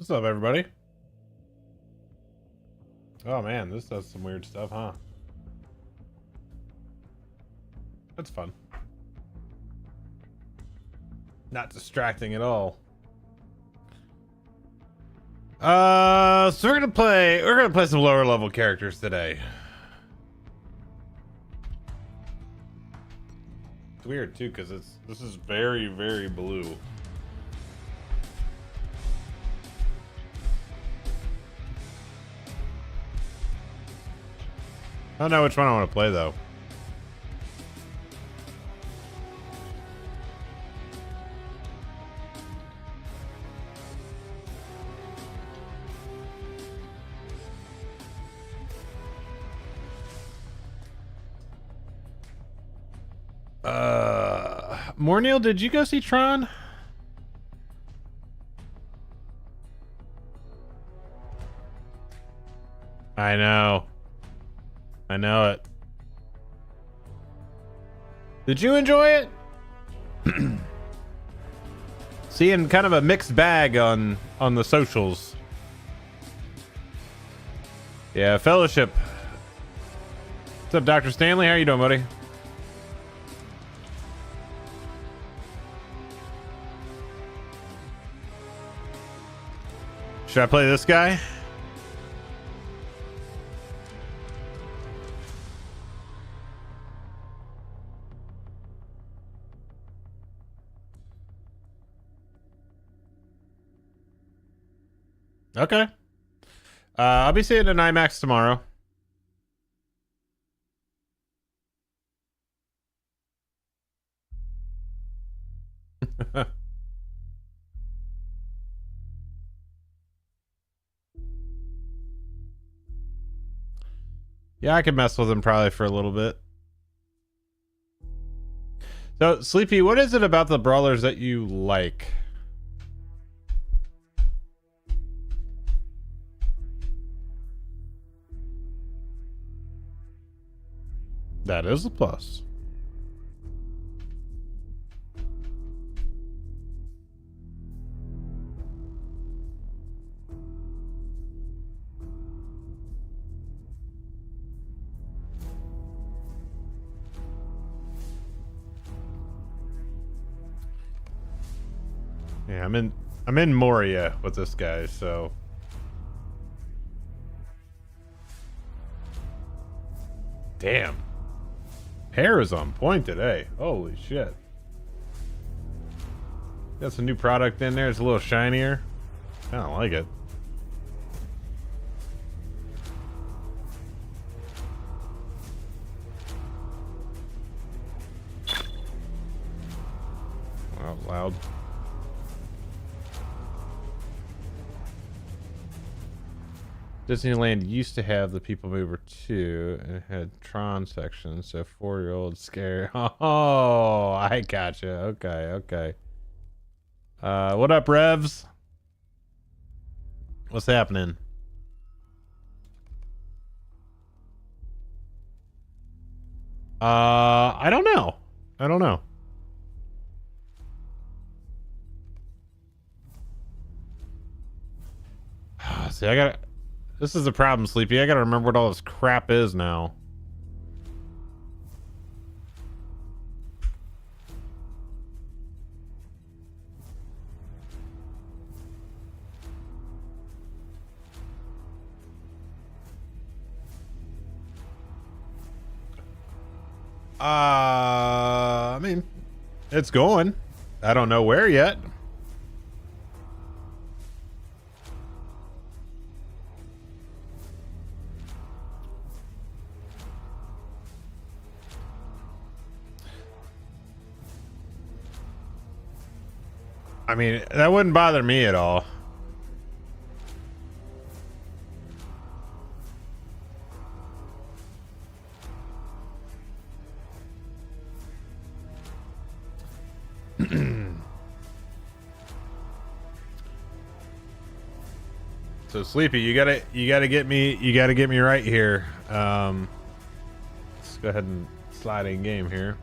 What's up, everybody? Oh man, this does some weird stuff, huh? That's fun. Not distracting at all. So we're gonna play some lower level characters today. It's weird too, because this is very, very blue. I don't know which one I want to play though. Morneal, did you go see Tron? I know. I know it. Did you enjoy it? Seeing kind of a mixed bag on the socials. Yeah, Fellowship. What's up, Dr. Stanley? How you doing, buddy? Should I play this guy? Okay. I'll be seeing an IMAX tomorrow. Yeah, I could mess with him probably for a little bit. So, Sleepy, what is it about the brawlers that you like? That is a plus. Yeah, I'm in Moria with this guy, so damn. Hair is on point today. Holy shit. Got some new product in there. It's a little shinier. I don't like it. Out loud. Disneyland used to have the People Mover 2 and it had Tron section, so 4-year-old scary. Oh, I gotcha. Okay. What up, Revs? What's happening? I don't know. See, this is the problem, Sleepy. I gotta remember what all this crap is now. I mean, it's going. I don't know where yet. I mean, that wouldn't bother me at all. So Sleepy, you gotta get me right here. Let's go ahead and slide in game here.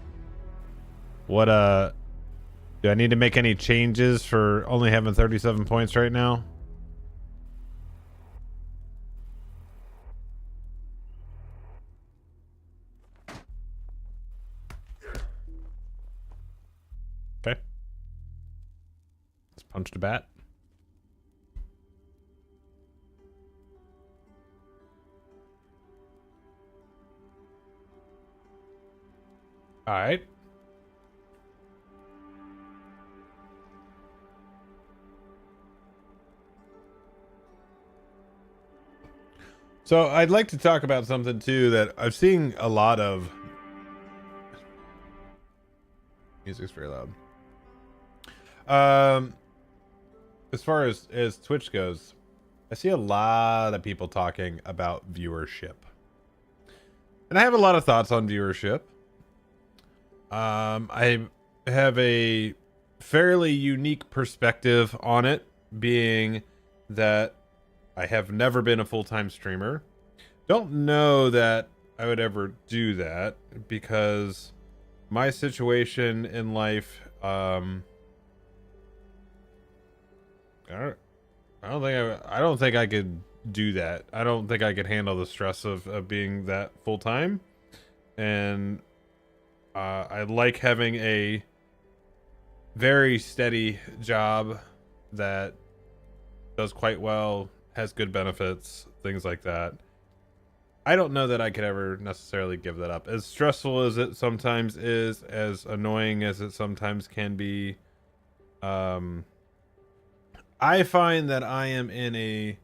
What do I need to make any changes for only having 37 points right now? Punched a bat. All right. So I'd like to talk about something too that I've seen a lot of. Music's very loud. As far as Twitch goes, I see a lot of people talking about viewership. And I have a lot of thoughts on viewership. I have a fairly unique perspective on it, being that I have never been a full-time streamer. Don't know that I would ever do that because my situation in life, I don't think I could do that. I don't think I could handle the stress of being that full-time. And I like having a very steady job that does quite well, has good benefits, things like that. I don't know that I could ever necessarily give that up. As stressful as it sometimes is, as annoying as it sometimes can be, I find that I am in a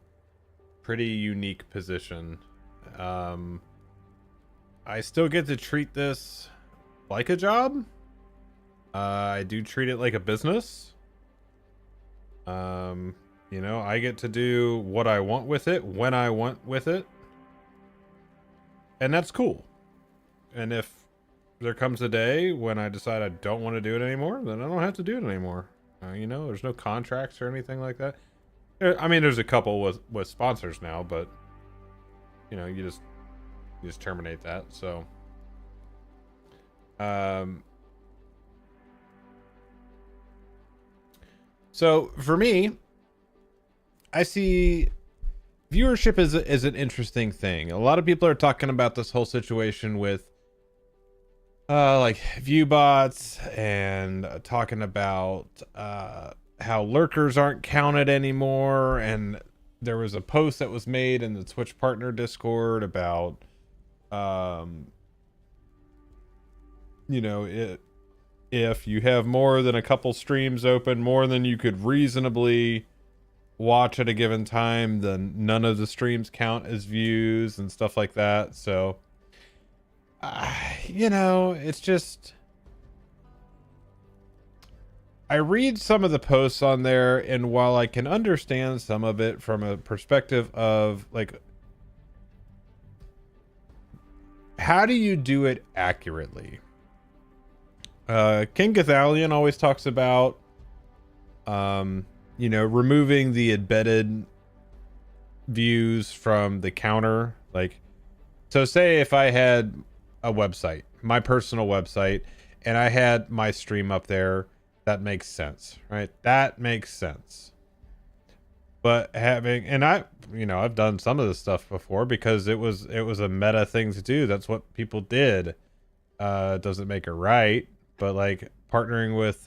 pretty unique position. I still get to treat this like a job. I do treat it like a business. You know, I get to do what I want with it, when I want with it. And that's cool. And if there comes a day when I decide I don't want to do it anymore, then I don't have to do it anymore. You know, there's no contracts or anything like that. I mean, there's a couple with sponsors now, but you know, you just terminate that. So, so for me, I see viewership is an interesting thing. A lot of people are talking about this whole situation with like view bots and talking about how lurkers aren't counted anymore. And there was a post that was made in the Twitch partner Discord about you know, if you have more than a couple streams open, more than you could reasonably watch at a given time, then none of the streams count as views and stuff like that. So you know, it's just, I read some of the posts on there, and while I can understand some of it from a perspective of like, how do you do it accurately? King Gathalion always talks about you know, removing the embedded views from the counter. Like, so say if I had a website, my personal website, and I had my stream up there, that makes sense, right? That makes sense. But having, and you know, I've done some of this stuff before because it was a meta thing to do. That's what people did. It doesn't make it right, but like partnering with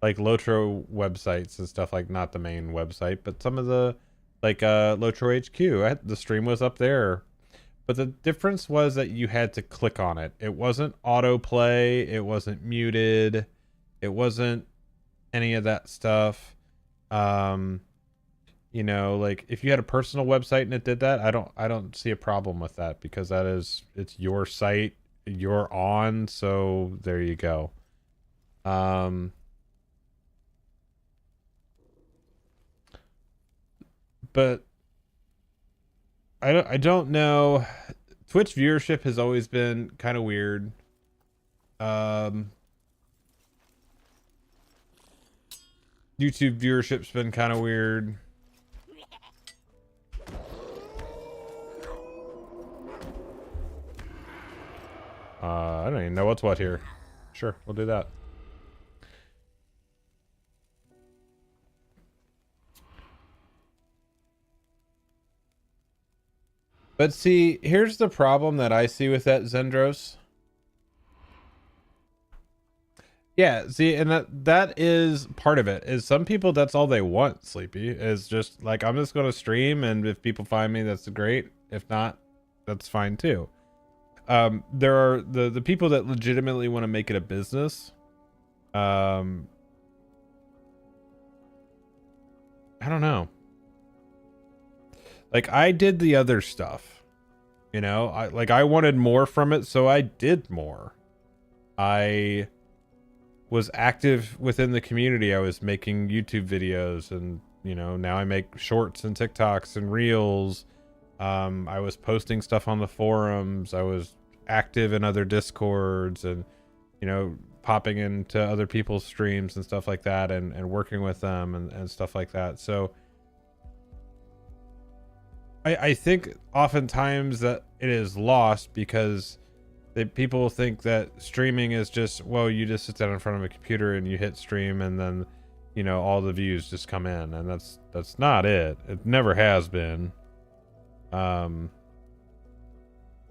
like Lotro websites and stuff, like not the main website, but some of the like Lotro HQ, the stream was up there. But the difference was that you had to click on it. It wasn't autoplay. It wasn't muted. It wasn't any of that stuff. You know, like if you had a personal website and it did that, I don't see a problem with that because it's your site, you're on, so there you go. But I don't know. Twitch viewership has always been kind of weird. YouTube viewership's been kind of weird. I don't even know what's what here. Sure, we'll do that. But see, here's the problem that I see with that, Zendros. Yeah, see, and that is part of it. Is some people that's all they want, Sleepy, is just like, I'm just gonna stream, and if people find me, that's great. If not, that's fine too. There are the people that legitimately want to make it a business. I don't know. Like, I did the other stuff, you know, I wanted more from it, so I did more. I was active within the community. I was making YouTube videos, and you know, now I make shorts and TikToks and reels. I was posting stuff on the forums. I was active in other discords, and you know, popping into other people's streams and stuff like that, and working with them and stuff like that. So I think oftentimes that it is lost because people think that streaming is just, well, you just sit down in front of a computer and you hit stream, and then, you know, all the views just come in, and that's not it. It never has been. You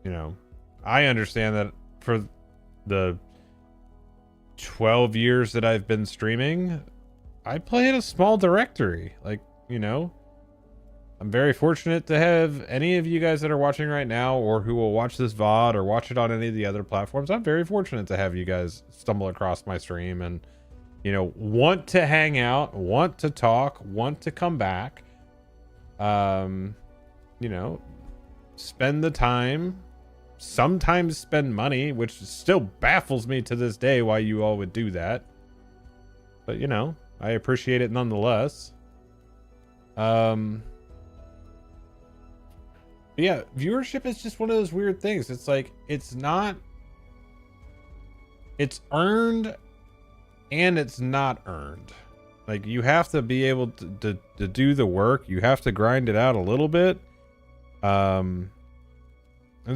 know, I understand that for the 12 years that I've been streaming, I play in a small directory. Like, you know, I'm very fortunate to have any of you guys that are watching right now, or who will watch this VOD or watch it on any of the other platforms. I'm very fortunate to have you guys stumble across my stream and, you know, want to hang out, want to talk, want to come back. You know, spend the time, sometimes spend money, which still baffles me to this day why you all would do that. But, you know, I appreciate it nonetheless. Yeah, viewership is just one of those weird things. It's like, it's earned and it's not earned. Like, you have to be able to do the work. You have to grind it out a little bit. In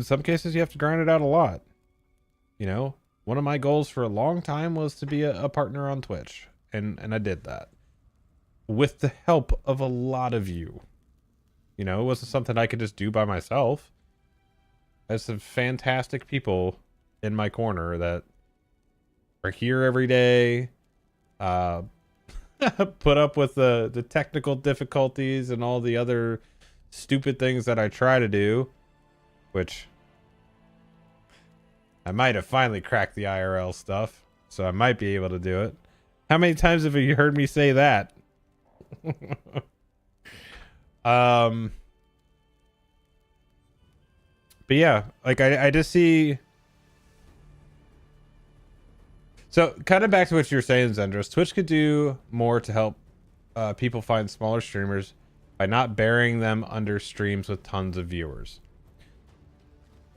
some cases you have to grind it out a lot. You know, one of my goals for a long time was to be a partner on Twitch. And I did that with the help of a lot of you. You know, it wasn't something I could just do by myself. There's some fantastic people in my corner that are here every day, put up with the technical difficulties and all the other stupid things that I try to do, which I might have finally cracked the IRL stuff, so I might be able to do it. How many times have you heard me say that? But yeah, like I just see. So kind of back to what you were saying, Zendros, Twitch could do more to help people find smaller streamers by not burying them under streams with tons of viewers.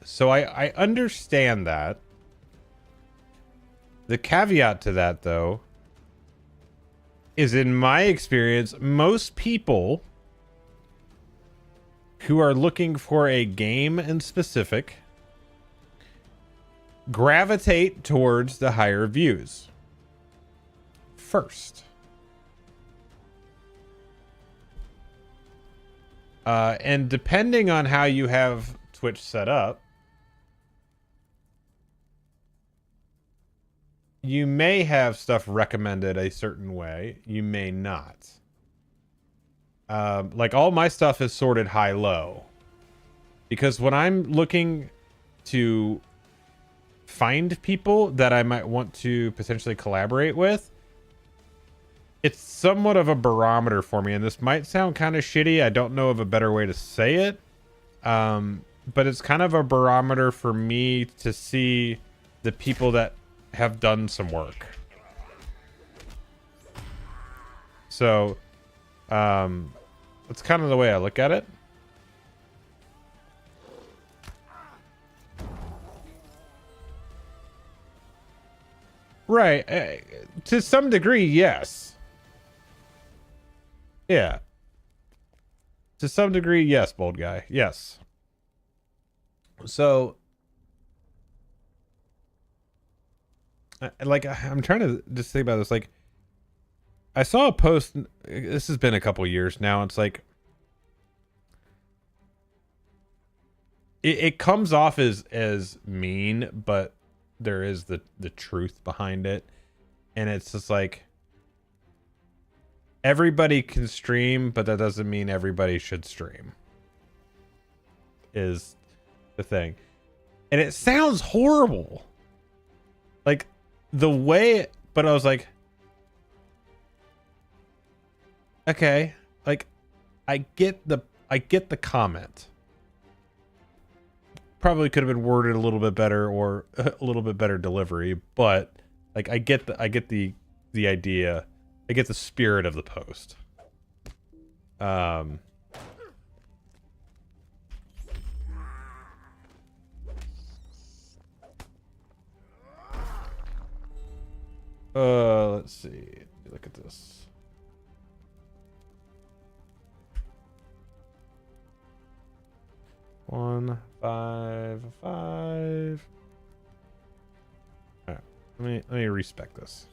So I understand that. The caveat to that, though, is in my experience, most people who are looking for a game in specific gravitate towards the higher views first. And depending on how you have Twitch set up, you may have stuff recommended a certain way. You may not. Like all my stuff is sorted high-low. Because when I'm looking to find people that I might want to potentially collaborate with, it's somewhat of a barometer for me. And this might sound kind of shitty. I don't know of a better way to say it. But it's kind of a barometer for me to see the people that have done some work. So, that's kind of the way I look at it. Right. To some degree, yes. Yeah. To some degree, yes, bold guy. Yes. So, like, I'm trying to just think about this. Like, I saw a post. This has been a couple years now. It's like, it comes off as mean, but there is the truth behind it. And it's just like, everybody can stream, but that doesn't mean everybody should stream, is the thing. And it sounds horrible. Like, the way, but I was like, okay, like, I get the comment. Probably could have been worded a little bit better, or a little bit better delivery, but like, I get the idea. I get the spirit of the post. Let's see. Look at this. One, 5, 5. All right. Let me respec this.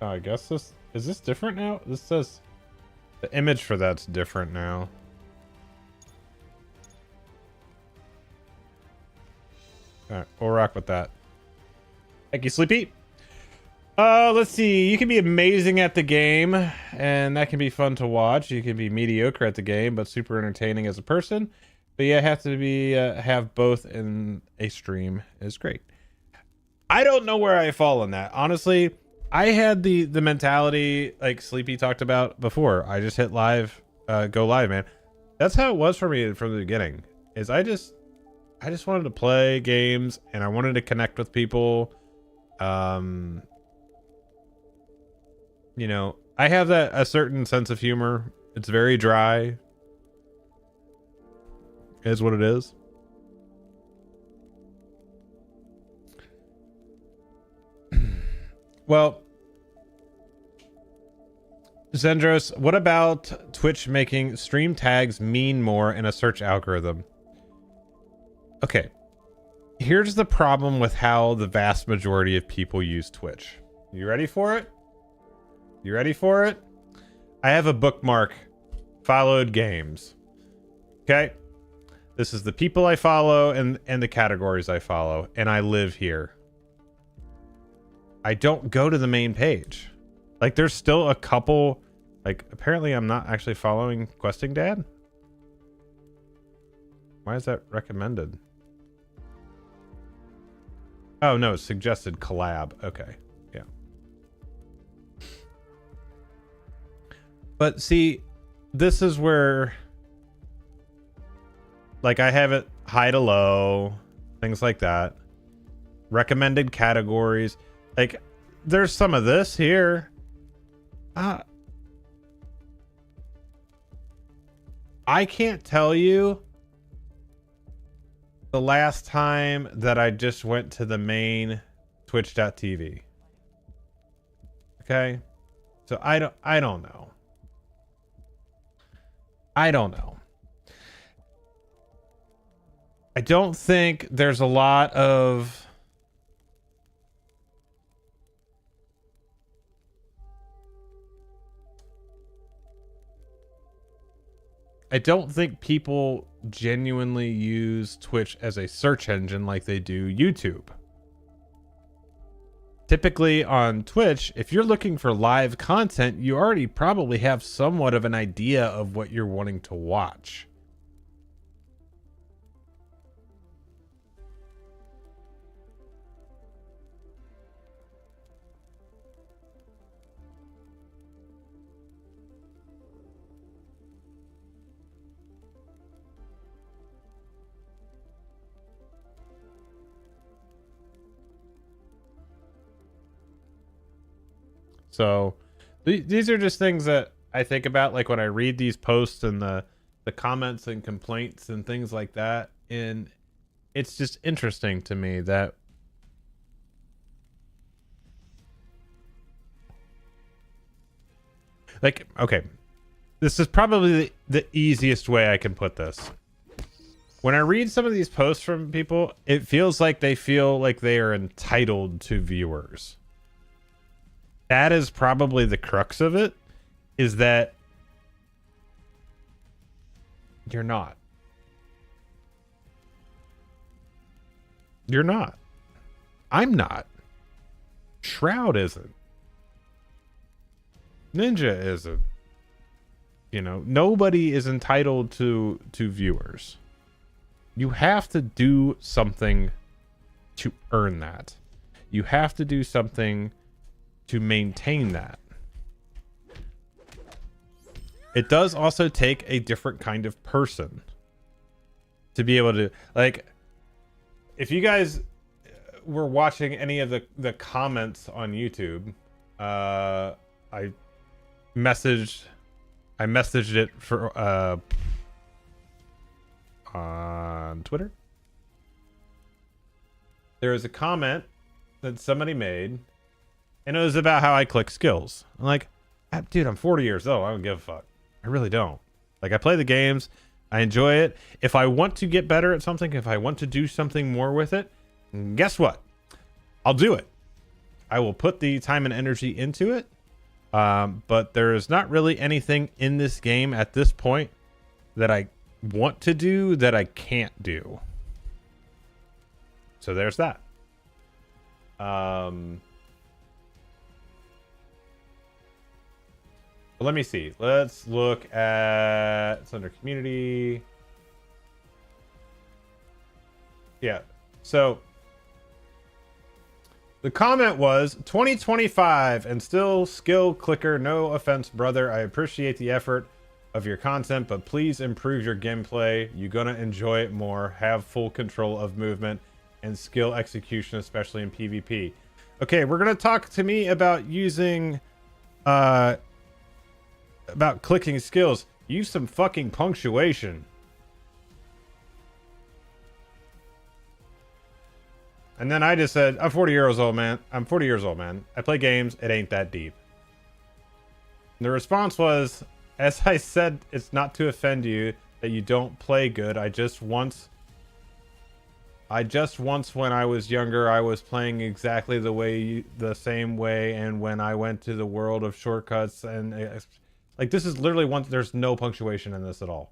I guess this is this different now? This says the image for that's different now. Alright, we'll rock with that. Thank you, Sleepy. Let's see. You can be amazing at the game, and that can be fun to watch. You can be mediocre at the game, but super entertaining as a person. But yeah, have to be have both in a stream is great. I don't know where I fall on that. Honestly, I had the mentality like Sleepy talked about before. I just hit live, go live, man. That's how it was for me from the beginning. Is I just wanted to play games and I wanted to connect with people. You know, I have a certain sense of humor. It's very dry. It is what it is. Well, Zendros, what about Twitch making stream tags mean more in a search algorithm? Okay, here's the problem with how the vast majority of people use Twitch. You ready for it? You ready for it? I have a bookmark, followed games. Okay? This is the people I follow and the categories I follow, and I live here. I don't go to the main page. Like, there's still a couple, like, apparently I'm not actually following Questing Dad. Why is that recommended? Oh, no, it's suggested collab. Okay, yeah. But see, this is where, like, I have it high to low, things like that. Recommended categories. Like, there's some of this here. I can't tell you the last time that I just went to the main twitch.tv. Okay? So I don't know. I don't know. I don't think there's a lot of I don't think people genuinely use Twitch as a search engine like they do YouTube. Typically on Twitch, if you're looking for live content, you already probably have somewhat of an idea of what you're wanting to watch. So these are just things that I think about, like when I read these posts in the the comments and complaints and things like that. And it's just interesting to me that like, okay, this is probably the easiest way I can put this. When I read some of these posts from people, it feels like they feel like they are entitled to viewers. That is probably the crux of it, is that you're not. You're not. I'm not. Shroud isn't. Ninja isn't. You know, nobody is entitled to viewers. You have to do something to earn that. You have to do something to maintain that. It does also take a different kind of person to be able to, like, if you guys were watching any of the comments on YouTube, I messaged it for on Twitter. There was a comment that somebody made, and it was about how I click skills. I'm like, dude, I'm 40 years old. I don't give a fuck. I really don't. Like, I play the games. I enjoy it. If I want to get better at something, if I want to do something more with it, guess what? I'll do it. I will put the time and energy into it. But there is not really anything in this game at this point that I want to do that I can't do. So there's that. Well, let me see. Let's look at, it's under community. Yeah. So the comment was 2025 and still skill clicker. No offense, brother. I appreciate the effort of your content, but please improve your gameplay. You're gonna enjoy it more. Have full control of movement and skill execution, especially in PvP. Okay, we're gonna talk to me about using about clicking skills. Use some fucking punctuation. And then I just said, I'm 40 years old, man. I'm 40 years old, man. I play games. It ain't that deep. And the response was, as I said, it's not to offend you that you don't play good. I just once when I was younger, I was playing exactly the same way. And when I went to the world of shortcuts and like, this is literally one, there's no punctuation in this at all.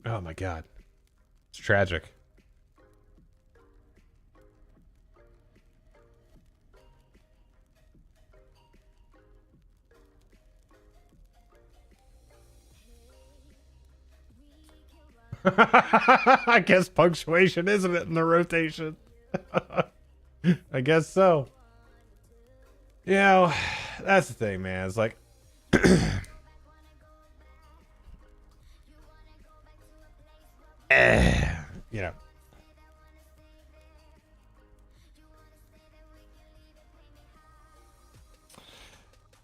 Oh my God. It's tragic. I guess punctuation isn't it in the rotation. I guess so. You know, that's the thing, man. It's like you know.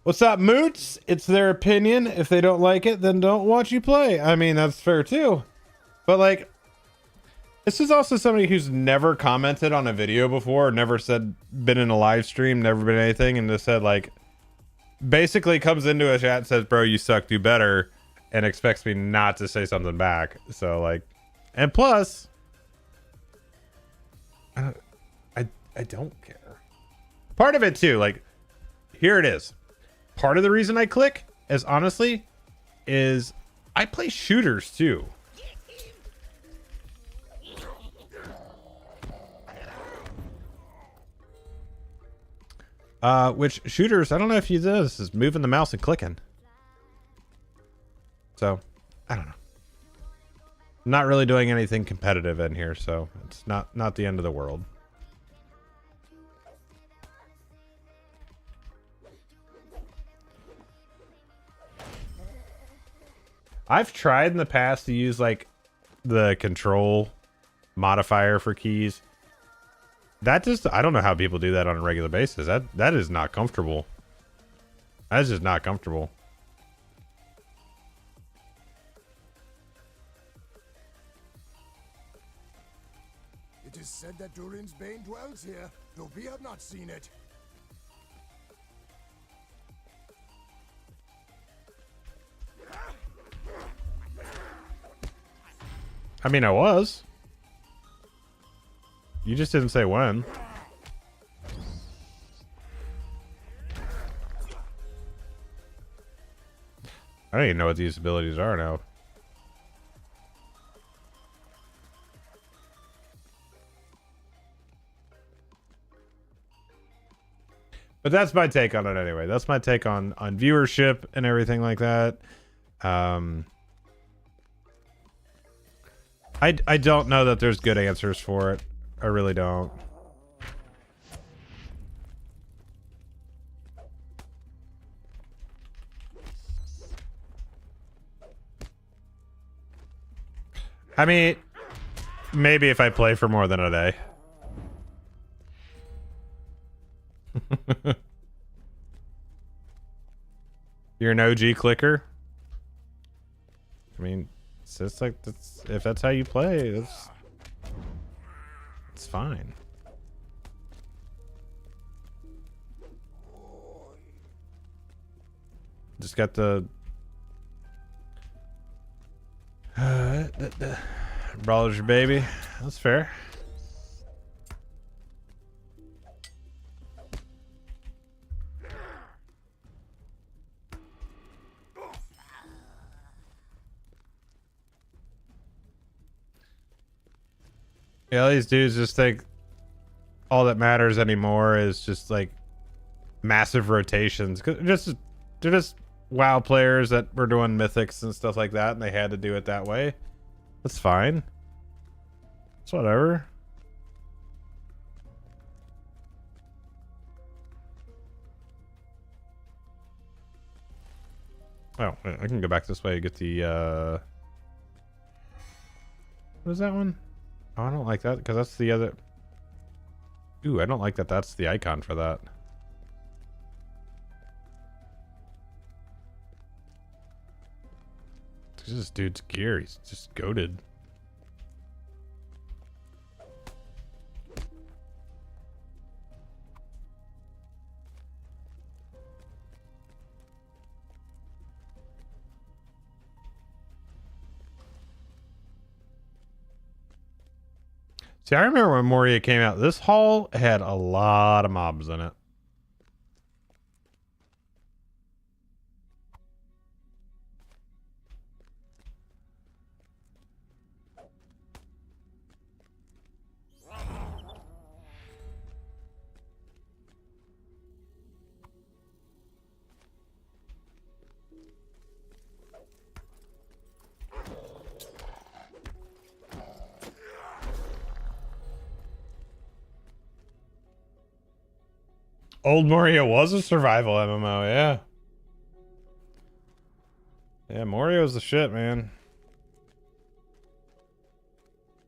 What's up, moots? It's their opinion. If they don't like it, then don't watch you play. I mean, that's fair too. But like, this is also somebody who's never commented on a video before, never said, been in a live stream, never been anything, and just said like, basically comes into a chat and says, bro, you suck, do better, and expects me not to say something back. So like, and plus, I don't care. Part of it too, like, here it is. Part of the reason I click is honestly is I play shooters too. Which shooters, I don't know if you do this, is moving the mouse and clicking. So, I don't know. I'm not really doing anything competitive in here, so it's not the end of the world. I've tried in the past to use like the control modifier for keys. That just, I don't know how people do that on a regular basis. That is not comfortable. That's just not comfortable. It is said that Durin's Bane dwells here, though we have not seen it. I mean, I was. You just didn't say when. I don't even know what these abilities are now. But that's my take on it anyway. That's my take on viewership and everything like that. I don't know that there's good answers for it. I really don't. I mean, maybe if I play for more than a day. You're an OG clicker? I mean, it's just like, if that's how you play, it's fine. Just got the brawler's your baby. That's fair. Yeah, these dudes just think all that matters anymore is just like massive rotations. Cause they're just WoW players that were doing mythics and stuff like that, and they had to do it that way. That's fine. It's whatever. Oh, I can go back this way and get the what is that one? Oh, I don't like that because that's the other. Ooh, I don't like that that's the icon for that. This dude's gear, he's just goated. See, I remember when Moria came out, this hall had a lot of mobs in it. Old Moria was a survival MMO, yeah. Yeah, Moria was the shit, man.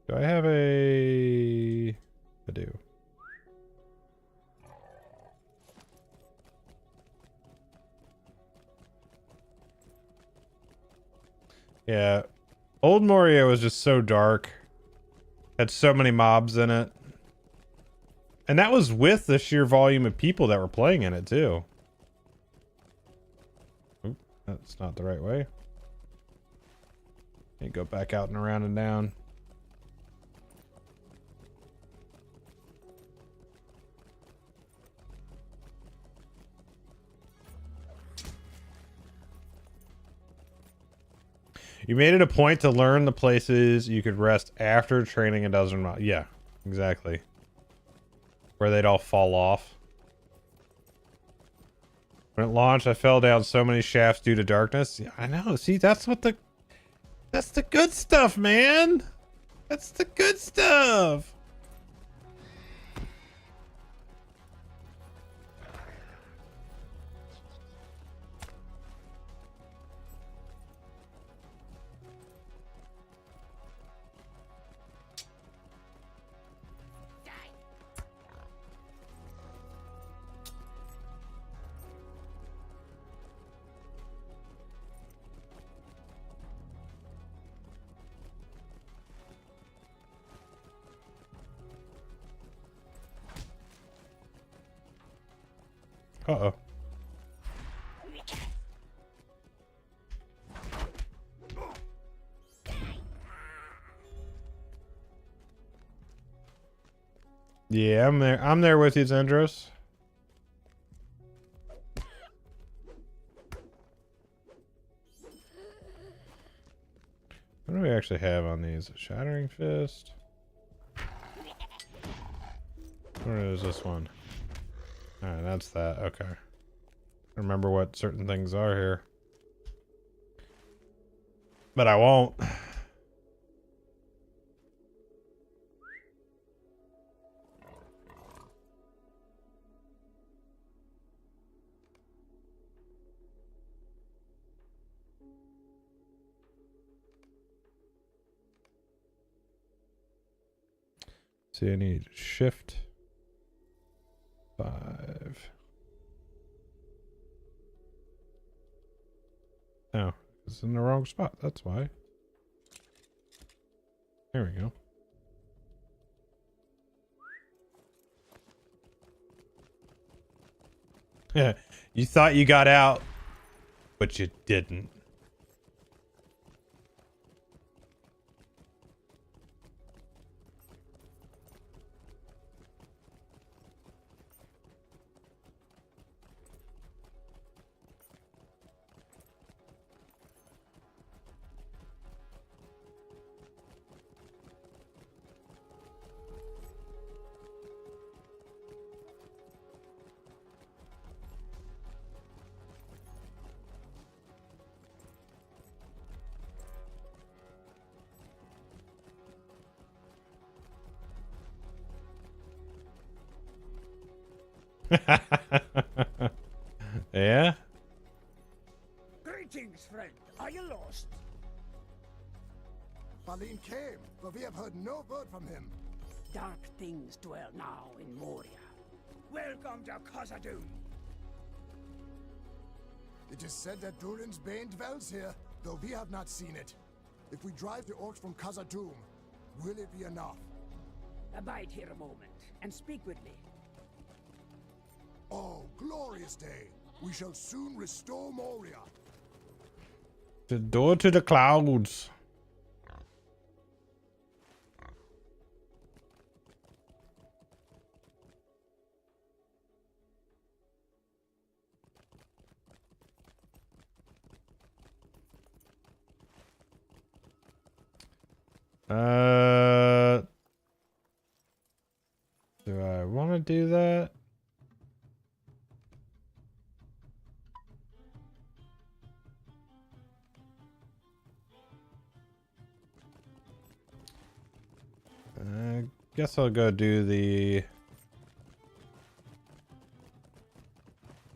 Do I have a... I do. Yeah. Old Moria was just so dark. Had so many mobs in it. And that was with the sheer volume of people that were playing in it, too. Oop, that's not the right way. You go back out and around and down. You made it a point to learn the places you could rest after training a dozen miles. Yeah, exactly. Where they'd all fall off. When it launched, I fell down so many shafts due to darkness. Yeah, I know. See, that's the good stuff, man. That's the good stuff. Uh-oh. Yeah, I'm there. I'm there with you, Zendros. What do we actually have on these? Shattering Fist. What is this one? Alright, that's that. Okay. Remember what certain things are here. But I won't. See, I need shift 5. Oh, it's in the wrong spot. That's why. There we go. Yeah, you thought you got out, but you didn't. Yeah? Greetings, friend. Are you lost? Balin came, but we have heard no word from him. Dark things dwell now in Moria. Welcome to Khazad-dûm. It is said that Durin's Bane dwells here, though we have not seen it. If we drive the orcs from Khazad-dûm, will it be enough? Abide here a moment and speak with me. Oh, glorious day! We shall soon restore Moria. The door to the clouds. Do I want to do that? I guess I'll go do the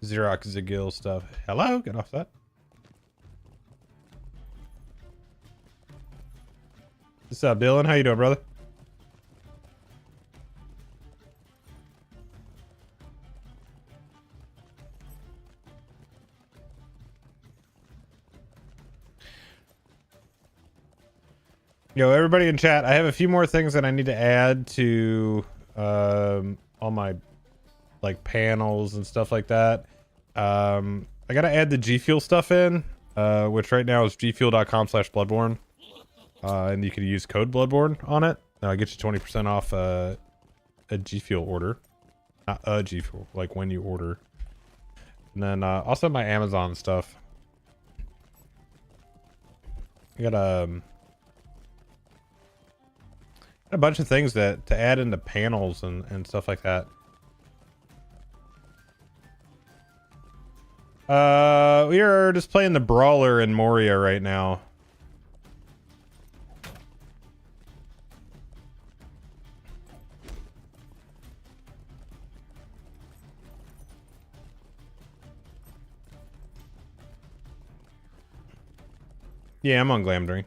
Xerox Zagil stuff. Hello, get off that. What's up, Dylan? How you doing, brother? Yo, everybody in chat, I have a few more things that I need to add to all my like panels and stuff like that. I gotta add the G Fuel stuff in, which right now is gfuel.com/bloodborne. And you can use code Bloodborne on it. Get you 20% off a G Fuel order. Not a G Fuel, like when you order. And then also my Amazon stuff. I got a bunch of things to add into panels and stuff like that. We are just playing the Brawler in Moria right now. Yeah, I'm on Glamdring.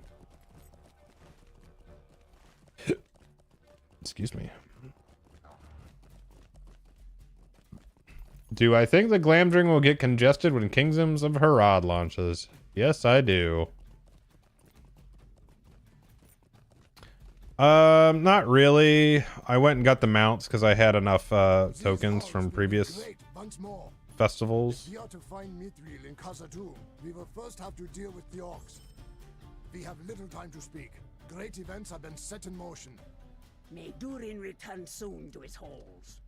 Excuse me. Do I think the Glamdring will get congested when Kingdoms of Harad launches? Yes, I do. Not really. I went and got the mounts because I had enough tokens from previous. Great, once more. festivals. If we are to find Mithril in Khazad-dûm, we will first have to deal with the orcs. We have little time to speak. Great events have been set in motion. May Durin return soon to his halls.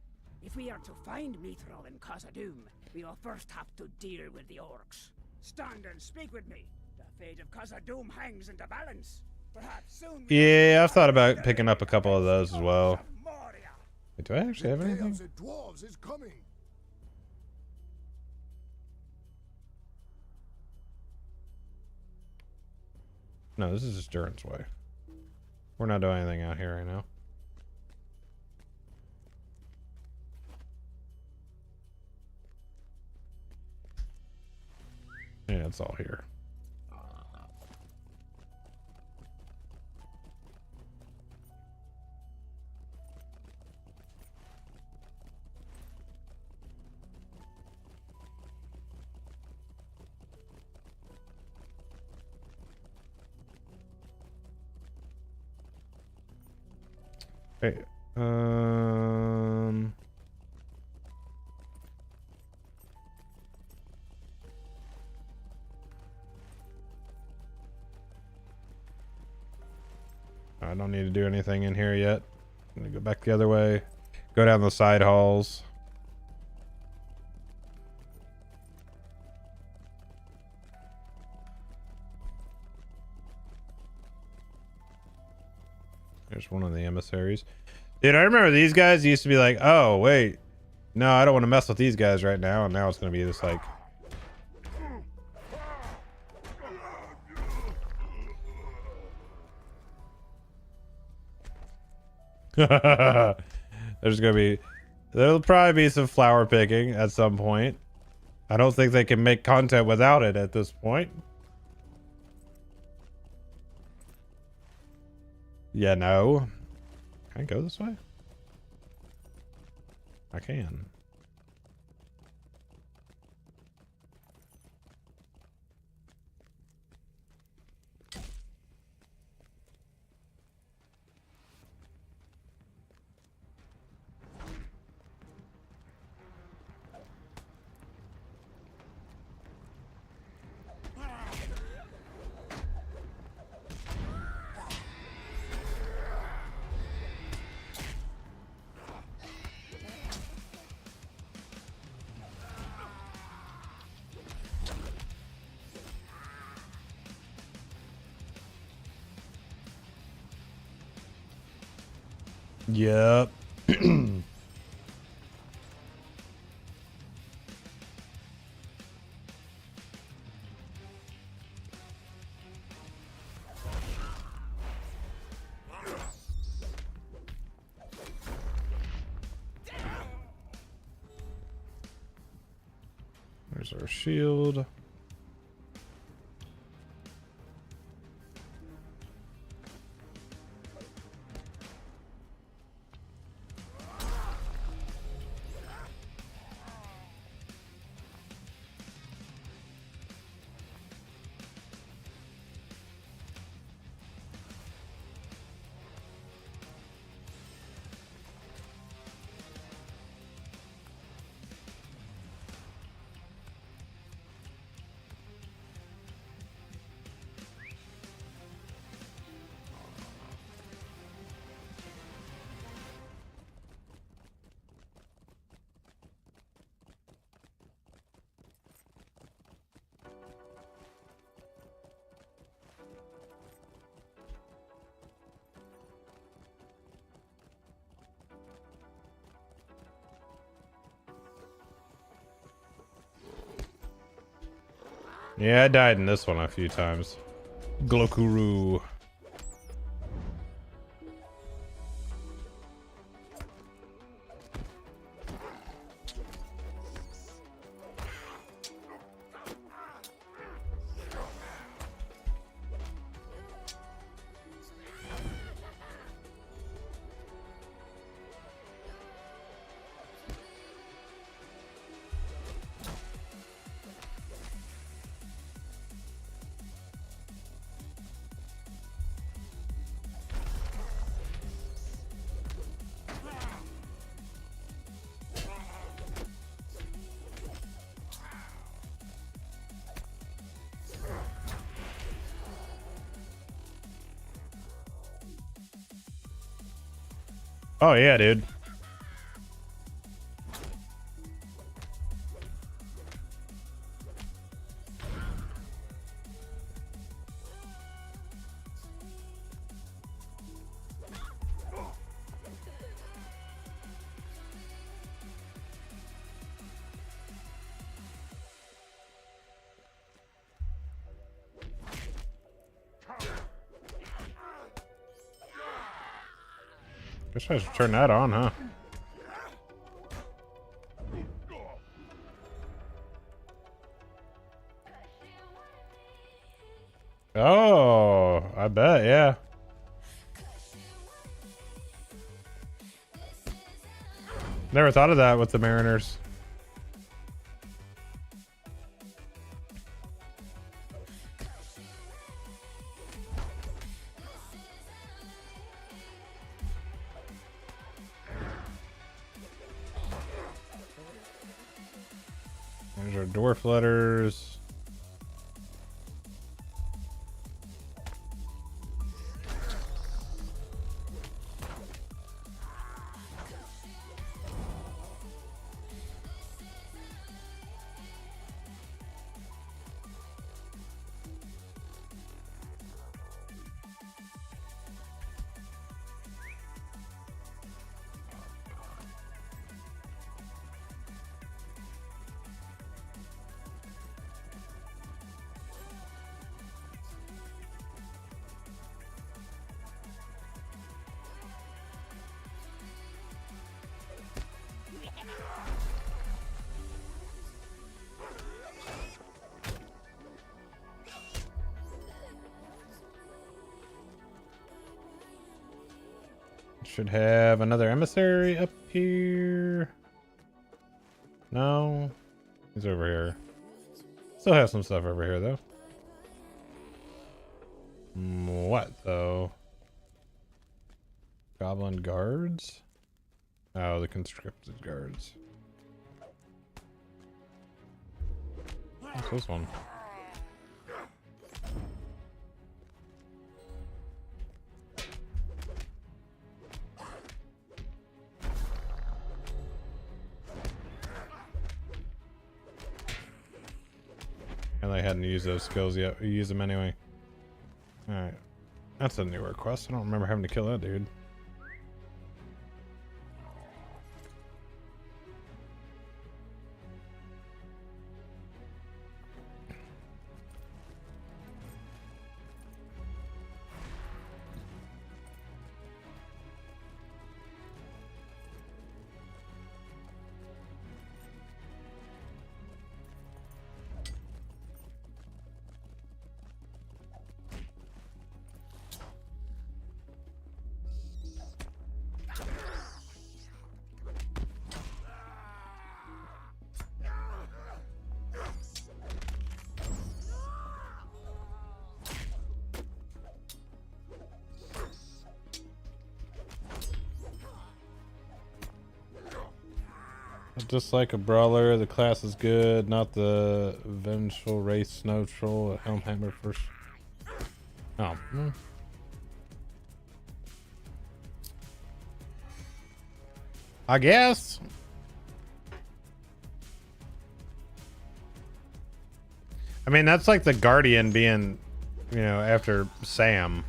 If we are to find Mithril in Khazad-dûm, we will first have to deal with the orcs. Stand and speak with me. The fate of Khazad-dûm hangs in the balance. Perhaps soon. Yeah, I've thought about picking up a couple of those as well. Wait, do I actually have The day anything? of the dwarves is coming. No, this is just Durin's Way. We're not doing anything out here right now. Yeah, it's all here. Hey, I don't need to do anything in here yet. I'm gonna go back the other way. Go down the side halls. There's one of the emissaries. Dude, I remember these guys used to be like, oh, wait. No, I don't want to mess with these guys right now. And now it's going to be this like... There's going to be... There'll probably be some flower picking at some point. I don't think they can make content without it at this point. Yeah, no. Can I go this way? I can. Yep. There's our shield. Yeah, I died in this one a few times. Glokuru. Oh yeah, dude. Guess I should turn that on, huh? Oh, I bet, yeah. Never thought of that with the Mariners. There's our dwarf letters. Should have another emissary up here. No, he's over here. Still have some stuff over here though. What though? Goblin guards? Oh, the conscripted guards. What's this one? And I hadn't used those skills yet. We use them anyway. Alright. That's a newer quest. I don't remember having to kill that dude. Just like a brawler, the class is good, not the vengeful race snow troll at Helmhammer first. Oh. I guess. I mean, that's like the Guardian being, you know, after Sam.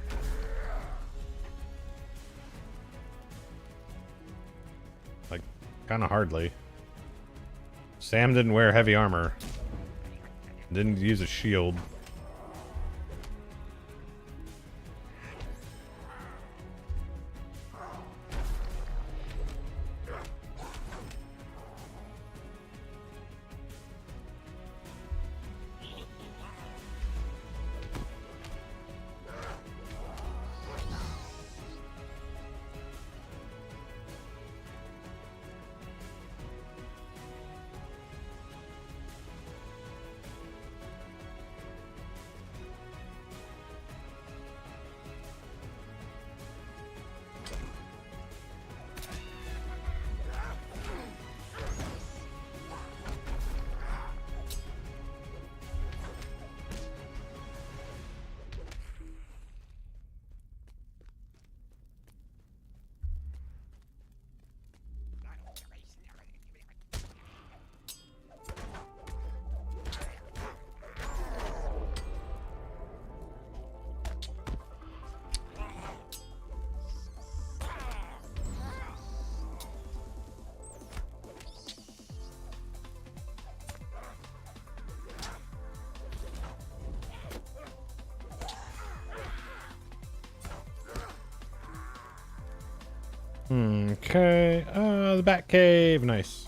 Like, kind of hardly. Sam didn't wear heavy armor. Didn't use a shield. Okay. The Bat Cave. Nice.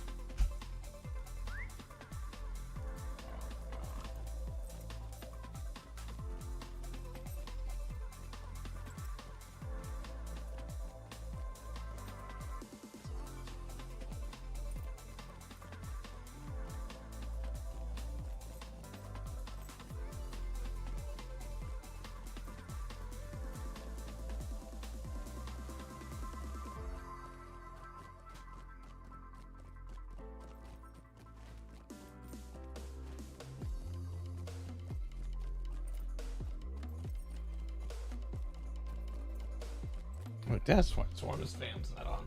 Wait, that's why Swarm's fan's not on.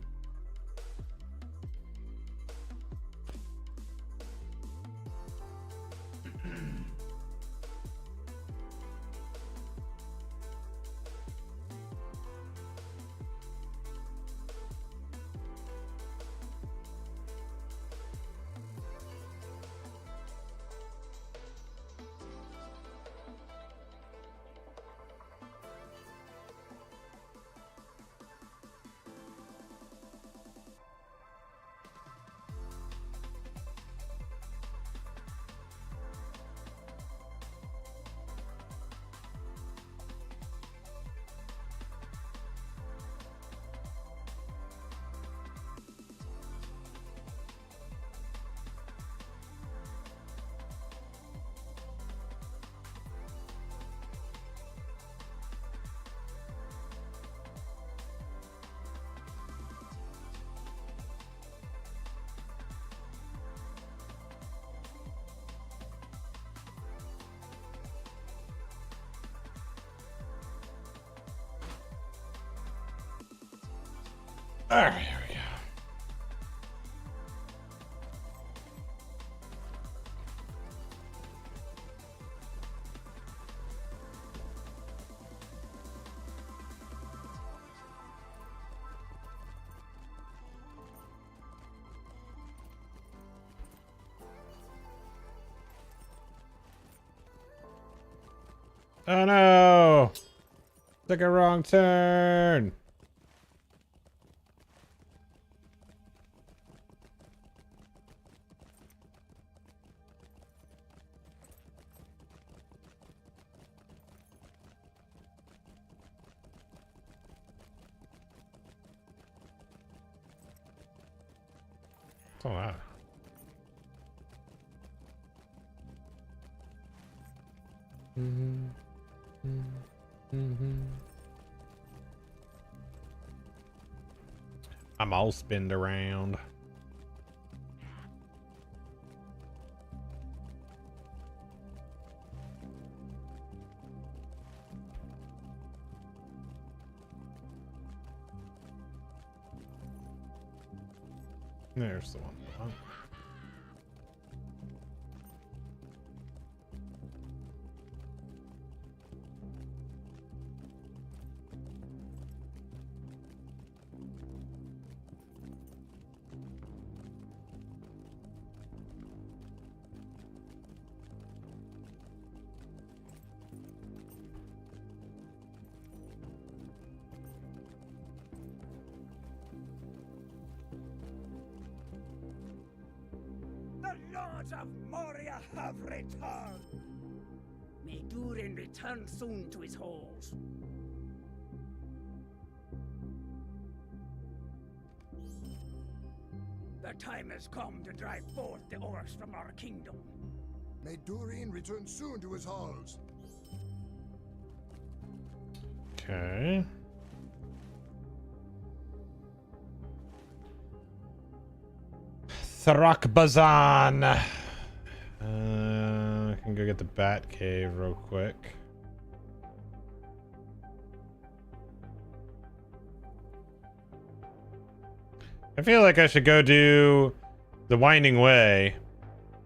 All right, here we go. Oh no! Took a wrong turn. What's all that? I'm all spinned around. There's the one. The Lords of Moria have returned. May Durin return soon to his halls. The time has come to drive forth the orcs from our kingdom. May Durin return soon to his halls. Okay. Thrakbazan. I can go get the Bat Cave real quick. I feel like I should go do the Winding Way,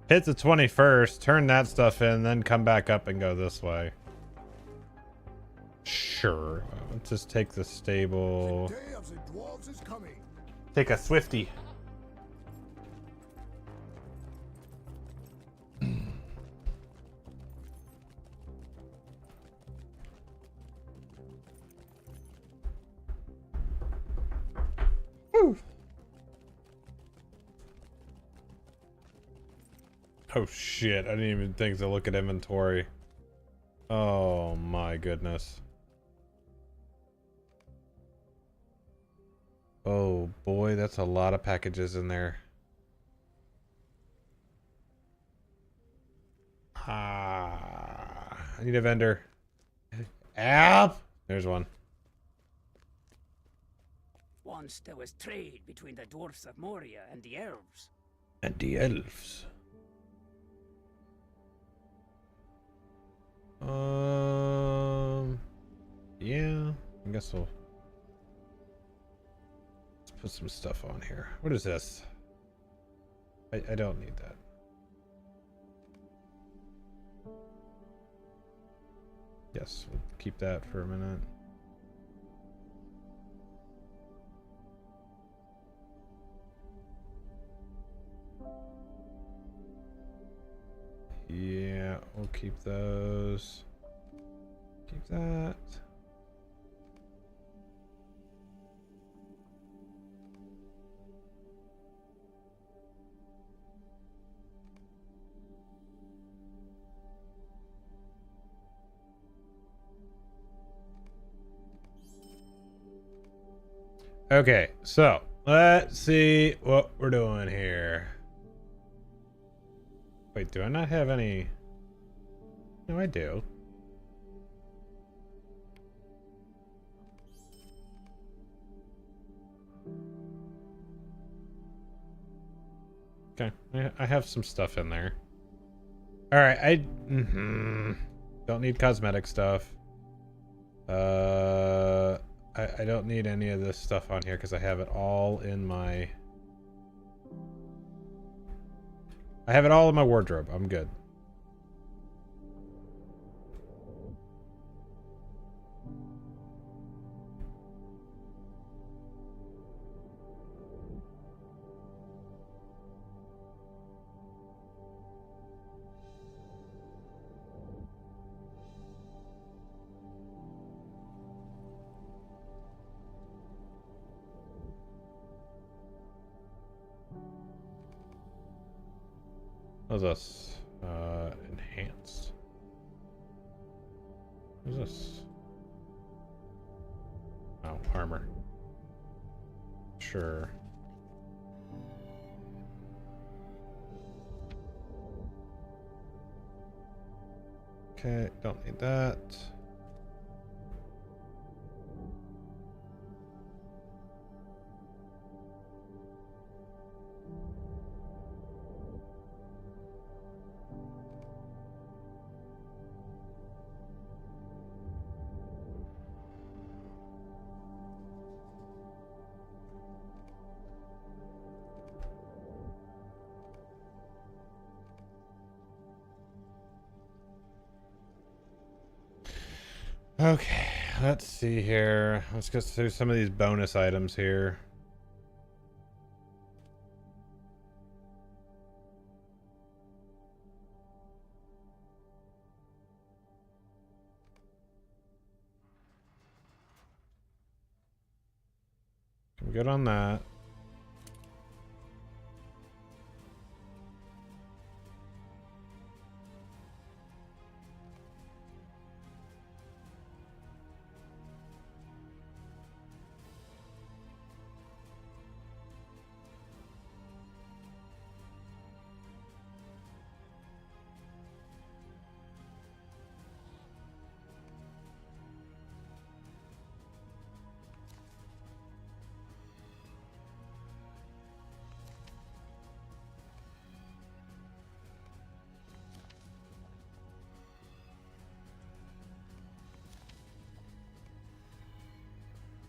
hit the 21st, turn that stuff in, then come back up and go this way. Sure. Let's just take the stable. The day of the dwarves is coming. Take a Swifty. Oh shit, I didn't even think to look at inventory. Oh my goodness. Oh boy, that's a lot of packages in there. Ah, I need a vendor. App! There's one. Once there was trade between the dwarfs of Moria and the elves. And the elves. Yeah, I guess we'll let's put some stuff on here. What is this? I don't need that. Yes, we'll keep that for a minute. Yeah, we'll keep those. Keep that. Okay, so let's see what we're doing here. Wait, do I not have any? No, I do. Okay, I have some stuff in there. All right, don't need cosmetic stuff. I don't need any of this stuff on here because I have it all in my. I have it all in my wardrobe. I'm good. What's this? Enhance. What's this? Oh, armor. Sure. Okay, don't need that. Okay, let's see here. Let's go through some of these bonus items here. I'm good on that.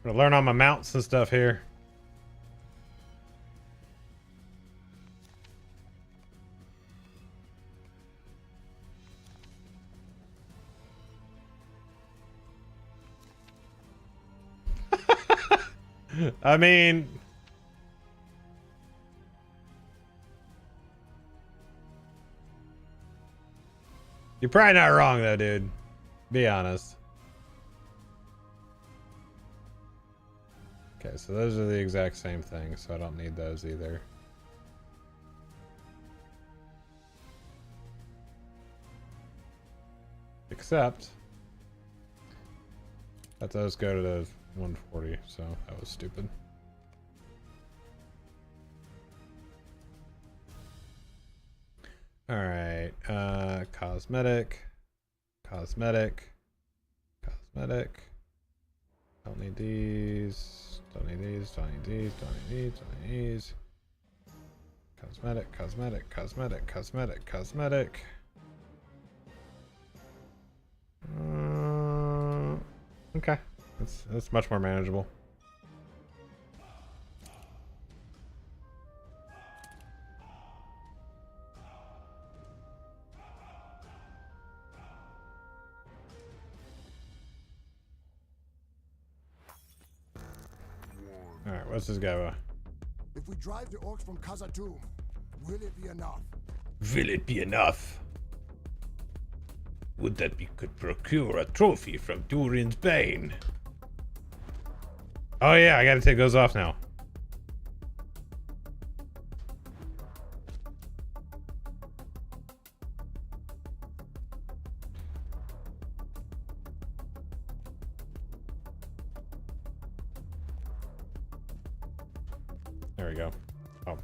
I'm gonna learn on my mounts and stuff here. I mean, you're probably not wrong though, dude. Be honest. Okay, so those are the exact same thing, so I don't need those either. except that does go to the 140, so that was stupid. All right, cosmetic. Don't need these. Don't need these. Don't need these. Don't need these. Don't need these. Cosmetic. Okay, that's much more manageable. All right, what's this guy? If we drive the orcs from Khazad-dûm, will it be enough? Will it be enough? Would that we could procure a trophy from Durin's Bane? Oh yeah, I gotta take those off now. There we go. Oh.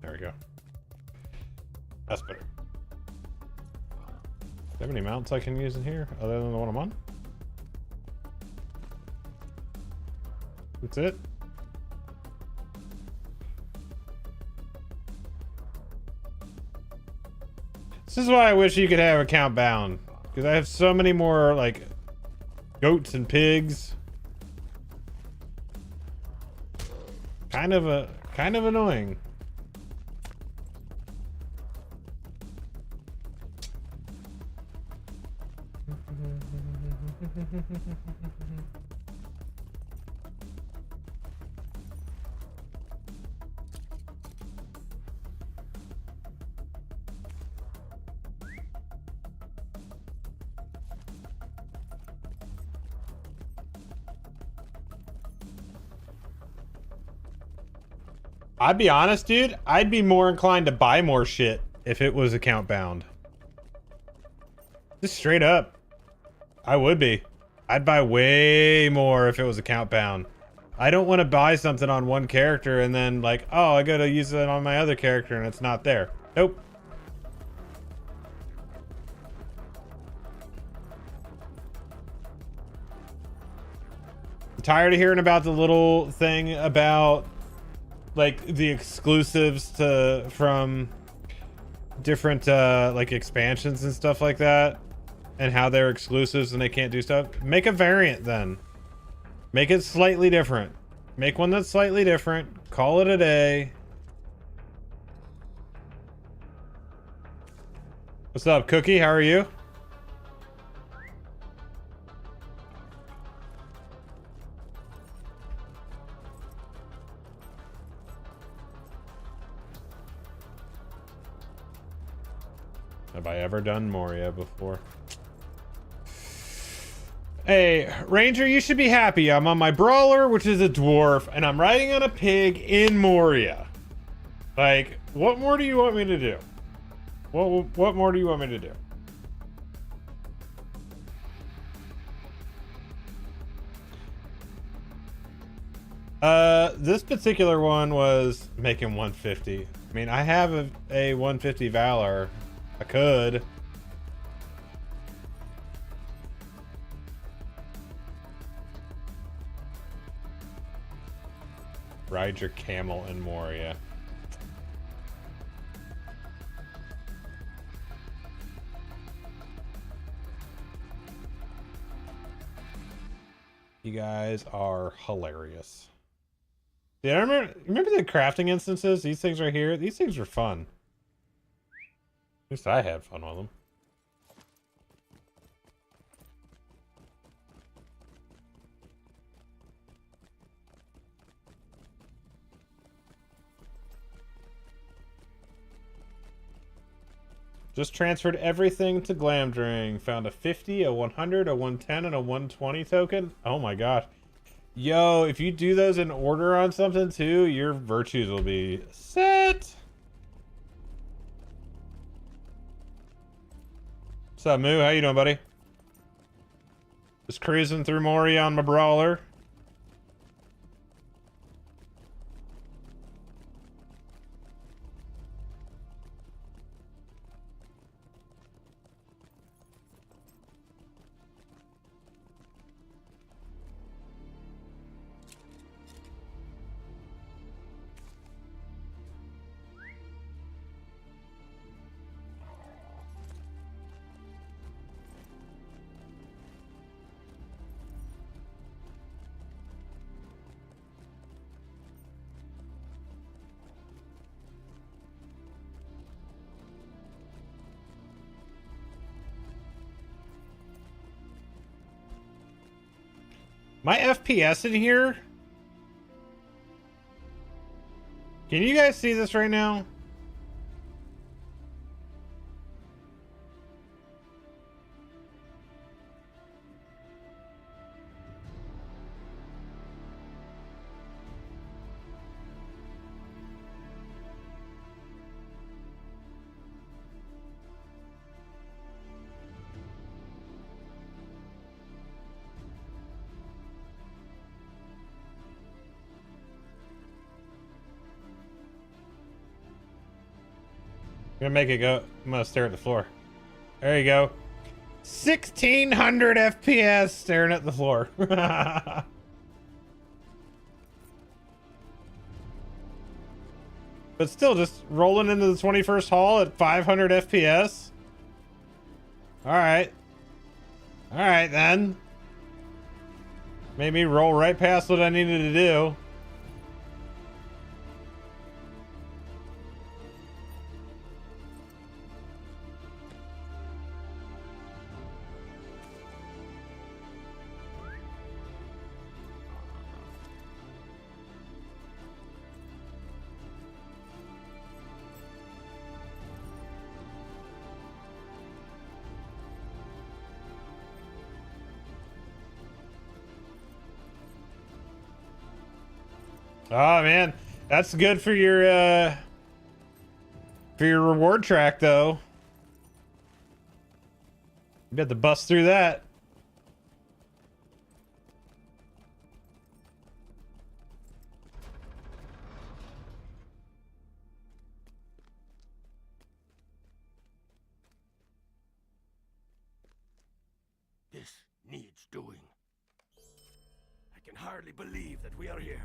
There we go. That's better. Do you have any mounts I can use in here other than the one I'm on? That's it? This is why I wish you could have account bound. Because I have so many more, like, goats and pigs. Kind of annoying. I'd be honest, dude. I'd be more inclined to buy more shit if it was account bound. Just straight up. I would be. I'd buy way more if it was account bound. I don't want to buy something on one character and then like, oh, I gotta use it on my other character and it's not there. Nope. I'm tired of hearing about the little thing about like the exclusives from different like expansions and stuff like that, and how they're exclusives and they can't do stuff. Make a variant then. Make it slightly different. Make one that's slightly different. Call it a day. What's up, Cookie? How are you? Have I ever done Moria before? Hey, Ranger, you should be happy. I'm on my brawler, which is a dwarf, and I'm riding on a pig in Moria. Like, what more do you want me to do? What more do you want me to do? This particular one was making 150. I mean, I have a 150 Valor. I could. Ride your camel in Moria. You guys are hilarious. Yeah, remember the crafting instances? These things right here? These things are fun. At least I had fun with them. Just transferred everything to Glamdring. Found a 50, a 100, a 110, and a 120 token. Oh my gosh. Yo, if you do those in order on something too, your virtues will be set. What's up, Moo? How you doing, buddy? Just cruising through Mori on my brawler. My FPS in here? Can you guys see this right now? I'm gonna make it go. I'm gonna stare at the floor. There you go. 1600 FPS staring at the floor. But still, just rolling into the 21st hall at 500 FPS. Alright. Alright then. Made me roll right past what I needed to do. Oh man, that's good for your reward track though. You got to bust through that. This needs doing. I can hardly believe that we are here.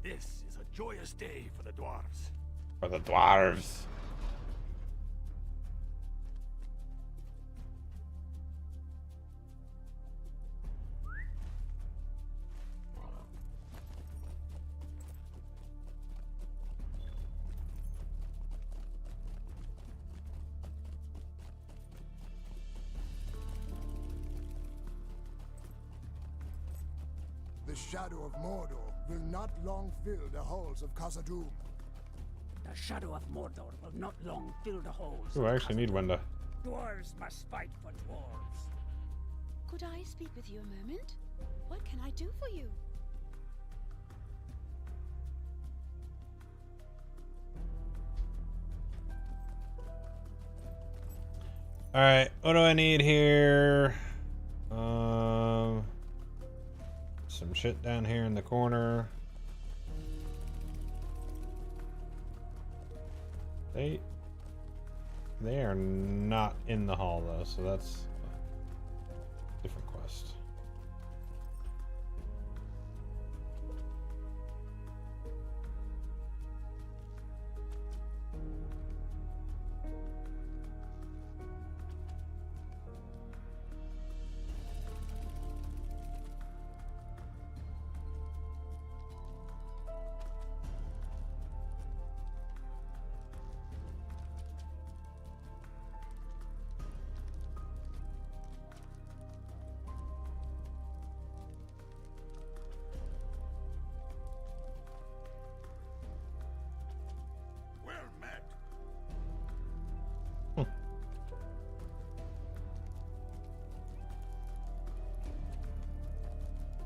This is a joyous day for the dwarves. For the dwarves. The shadow of Mordor will not long fill the halls of Khazad-dûm. The shadow of Mordor will not long fill the halls. Ooh, I actually need Wenda. Dwarves must fight for dwarves. Could I speak with you a moment? What can I do for you? Alright, what do I need here? Some shit down here in the corner. They are not in the hall though, so that's a different quest.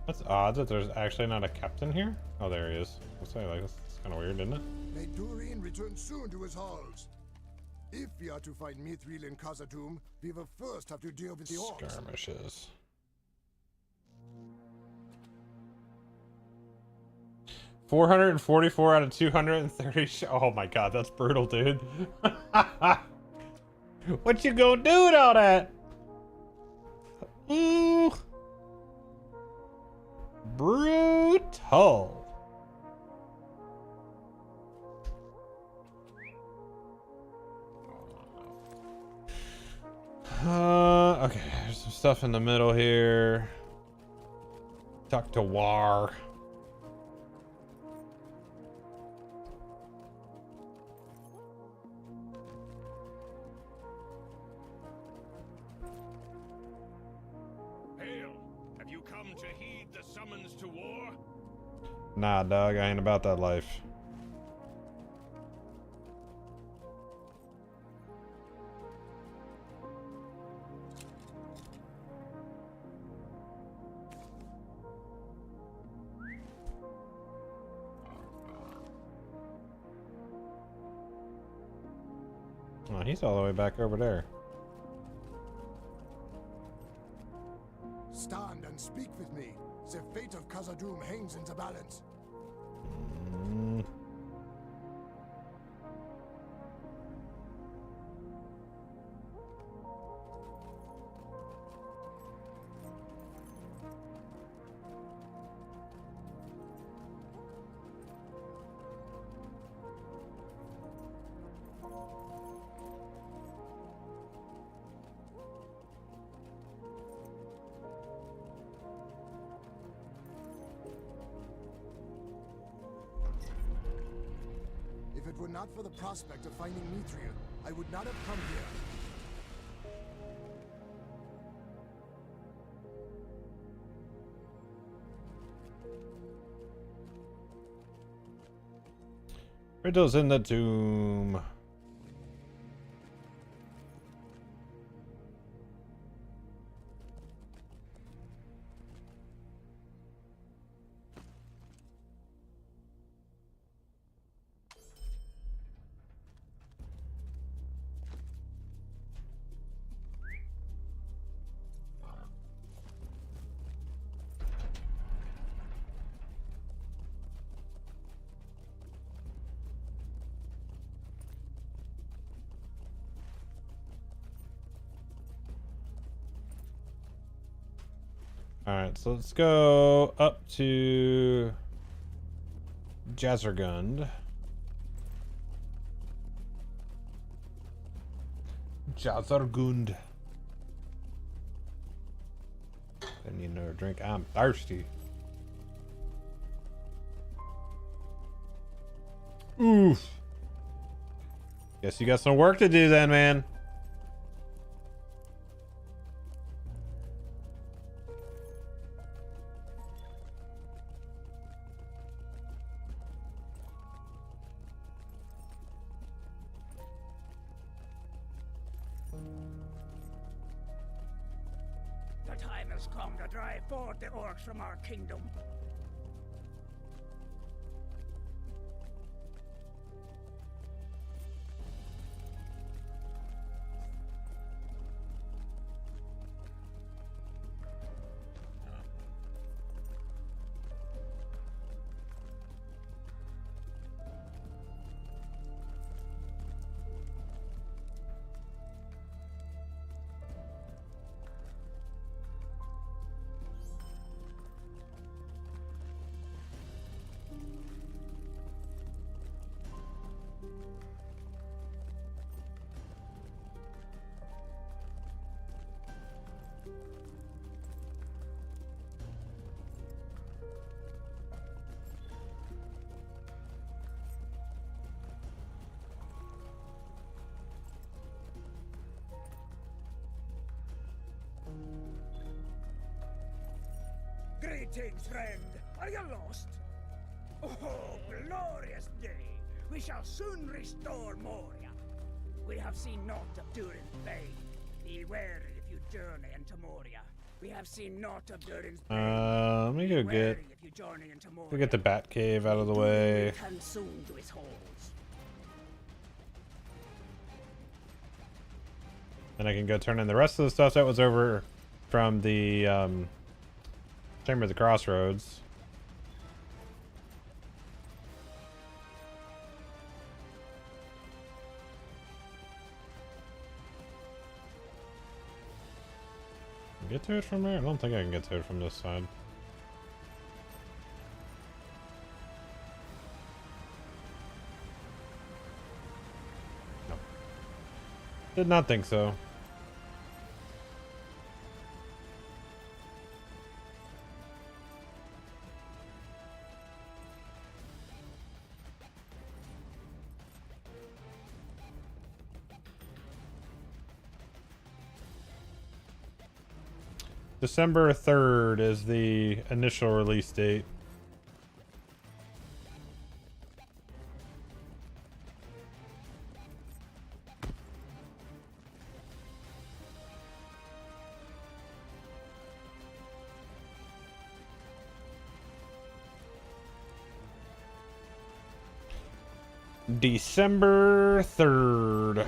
That's odd that there's actually not a captain here. Oh, there he is. I'll say, like, that's kind of weird, isn't it? May Durin return soon to his halls. If we are to find Mithril in Khazad-dûm, we will first have to deal with the orcs. Skirmishes. $444 out of 230. Oh my god, that's brutal, dude. What you gonna do with all that? Ooh. Brutal. Okay, there's some stuff in the middle here. Talk to War. Hail! Have you come to heed the summons to war? Nah, dog, I ain't about that life. Oh, he's all the way back over there. Stand and speak with me. The fate of Khazad-dûm hangs in the balance. Mm. If it were not for the prospect of finding Mithril, I would not have come here. Riddles in the tomb. Alright, so let's go up to Jazzergund. Jazzergund. I need another drink. I'm thirsty. Oof. Guess you got some work to do then, man. The time has come to drive forth the orcs from our kingdom. Greetings, friend. Are you lost? Oh, glorious day. We shall soon restore Moria. We have seen naught of Durin's bane. Be wary if you journey into Moria. We have seen naught of Durin's bane. Let me go get the bat cave out of the way. Return soon to his halls. And I can go turn in the rest of the stuff that was over from the Chamber of the Crossroads. Get to it from there? I don't think I can get to it from this side. No. Did not think so. December 3rd is the initial release date. December 3rd.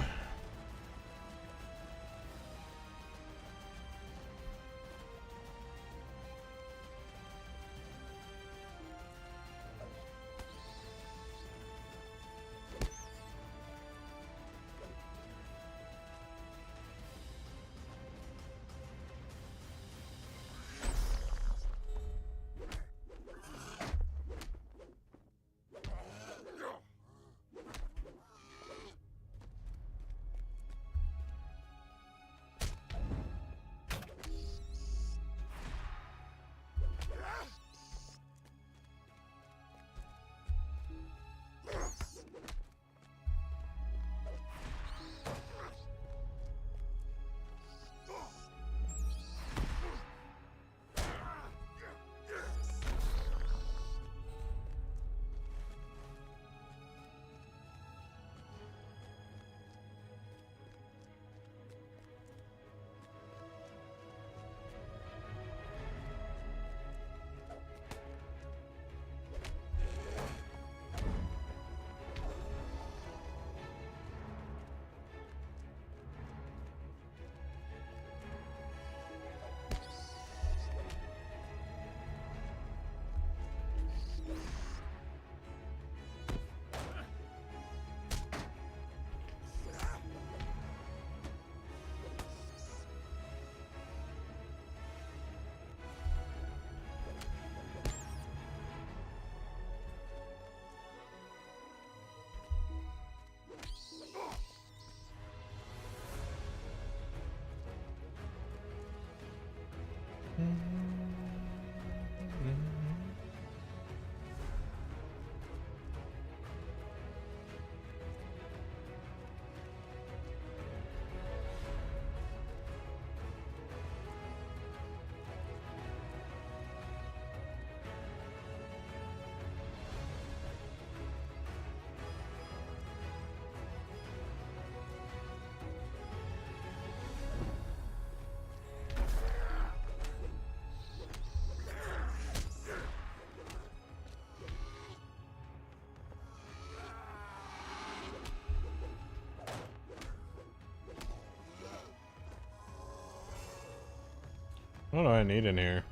What do I need in here?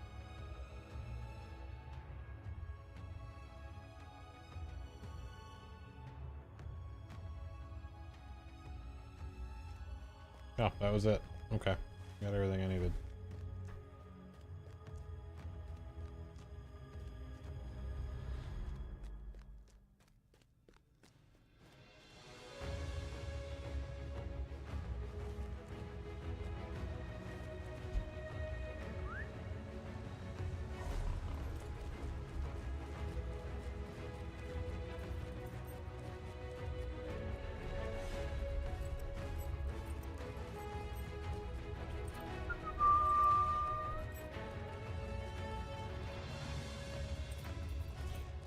Oh, that was it. Okay. Got everything I needed.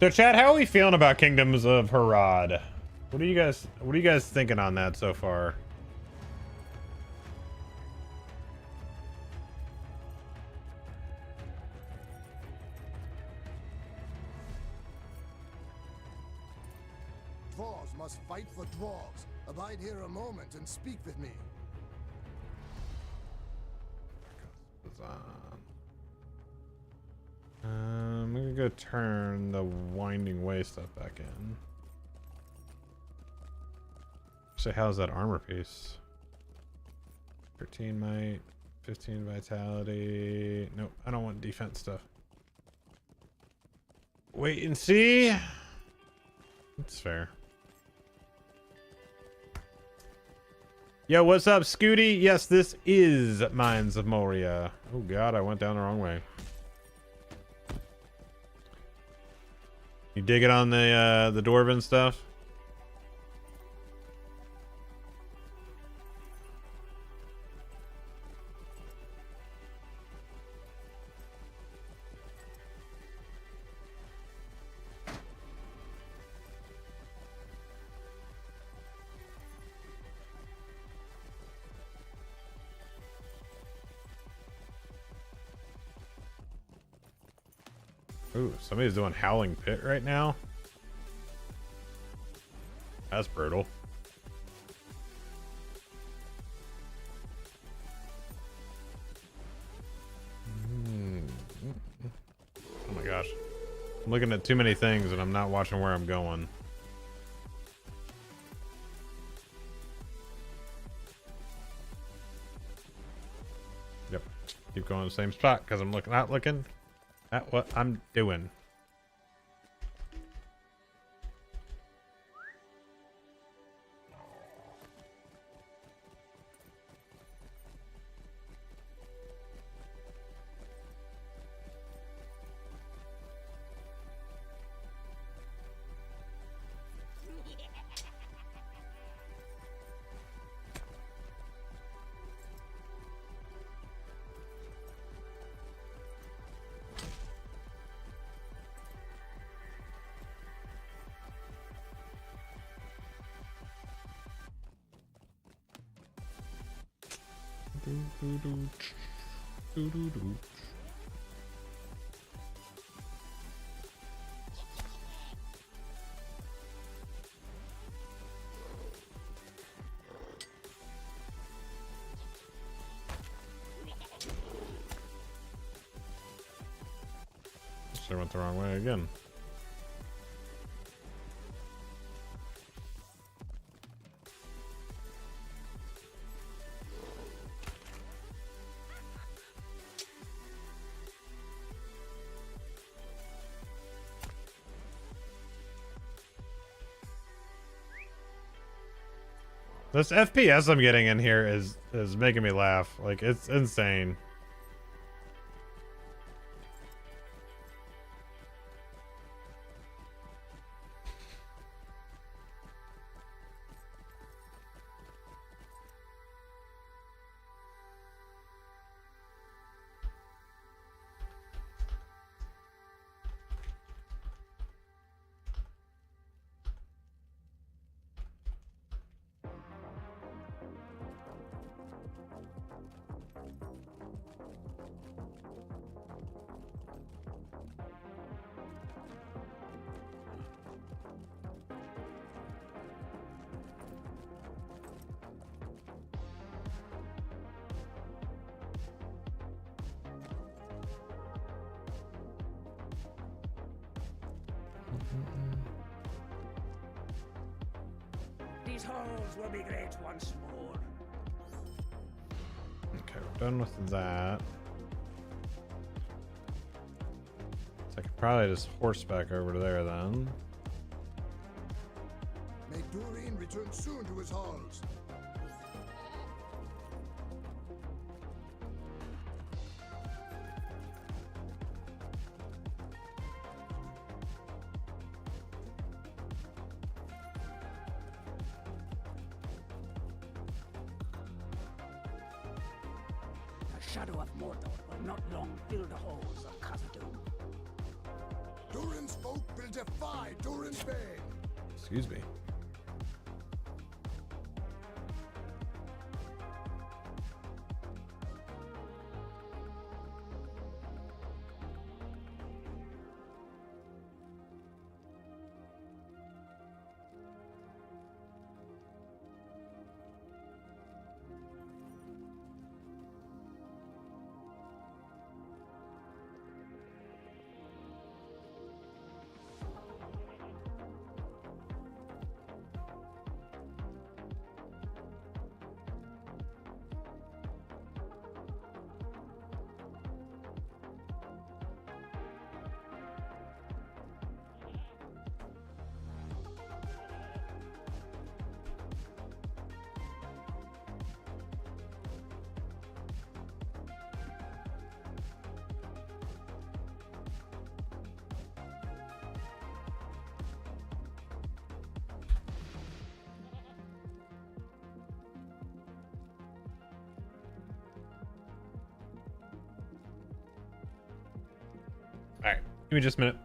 So Chad, how are we feeling about Kingdoms of Harad? What are you guys thinking on that so far? Dwarves must fight for dwarves. Abide here a moment and speak with me. go turn the Winding Way stuff back in. So how's that armor piece? 13 might, 15 vitality. Nope, I don't want defense stuff. Wait and see. That's fair. Yo, what's up, Scooty? Yes, this is Mines of Moria. Oh god, I went down the wrong way. You dig it on the Dwarven stuff? Ooh, somebody's doing Howling Pit right now. That's brutal. Oh my gosh. I'm looking at too many things and I'm not watching where I'm going. Yep. Keep going to the same spot because I'm not looking at what I'm doing. I went the wrong way again. This FPS I'm getting in here is making me laugh. Like, it's insane. These halls will be great once more. Okay, we're done with that. So I could probably just horseback over to there then. May Durin return soon to his halls. The shadow of Mordor will not long fill the halls of Khazad-dûm. Durin's folk will defy Durin's bane. Excuse me. Give me just a minute.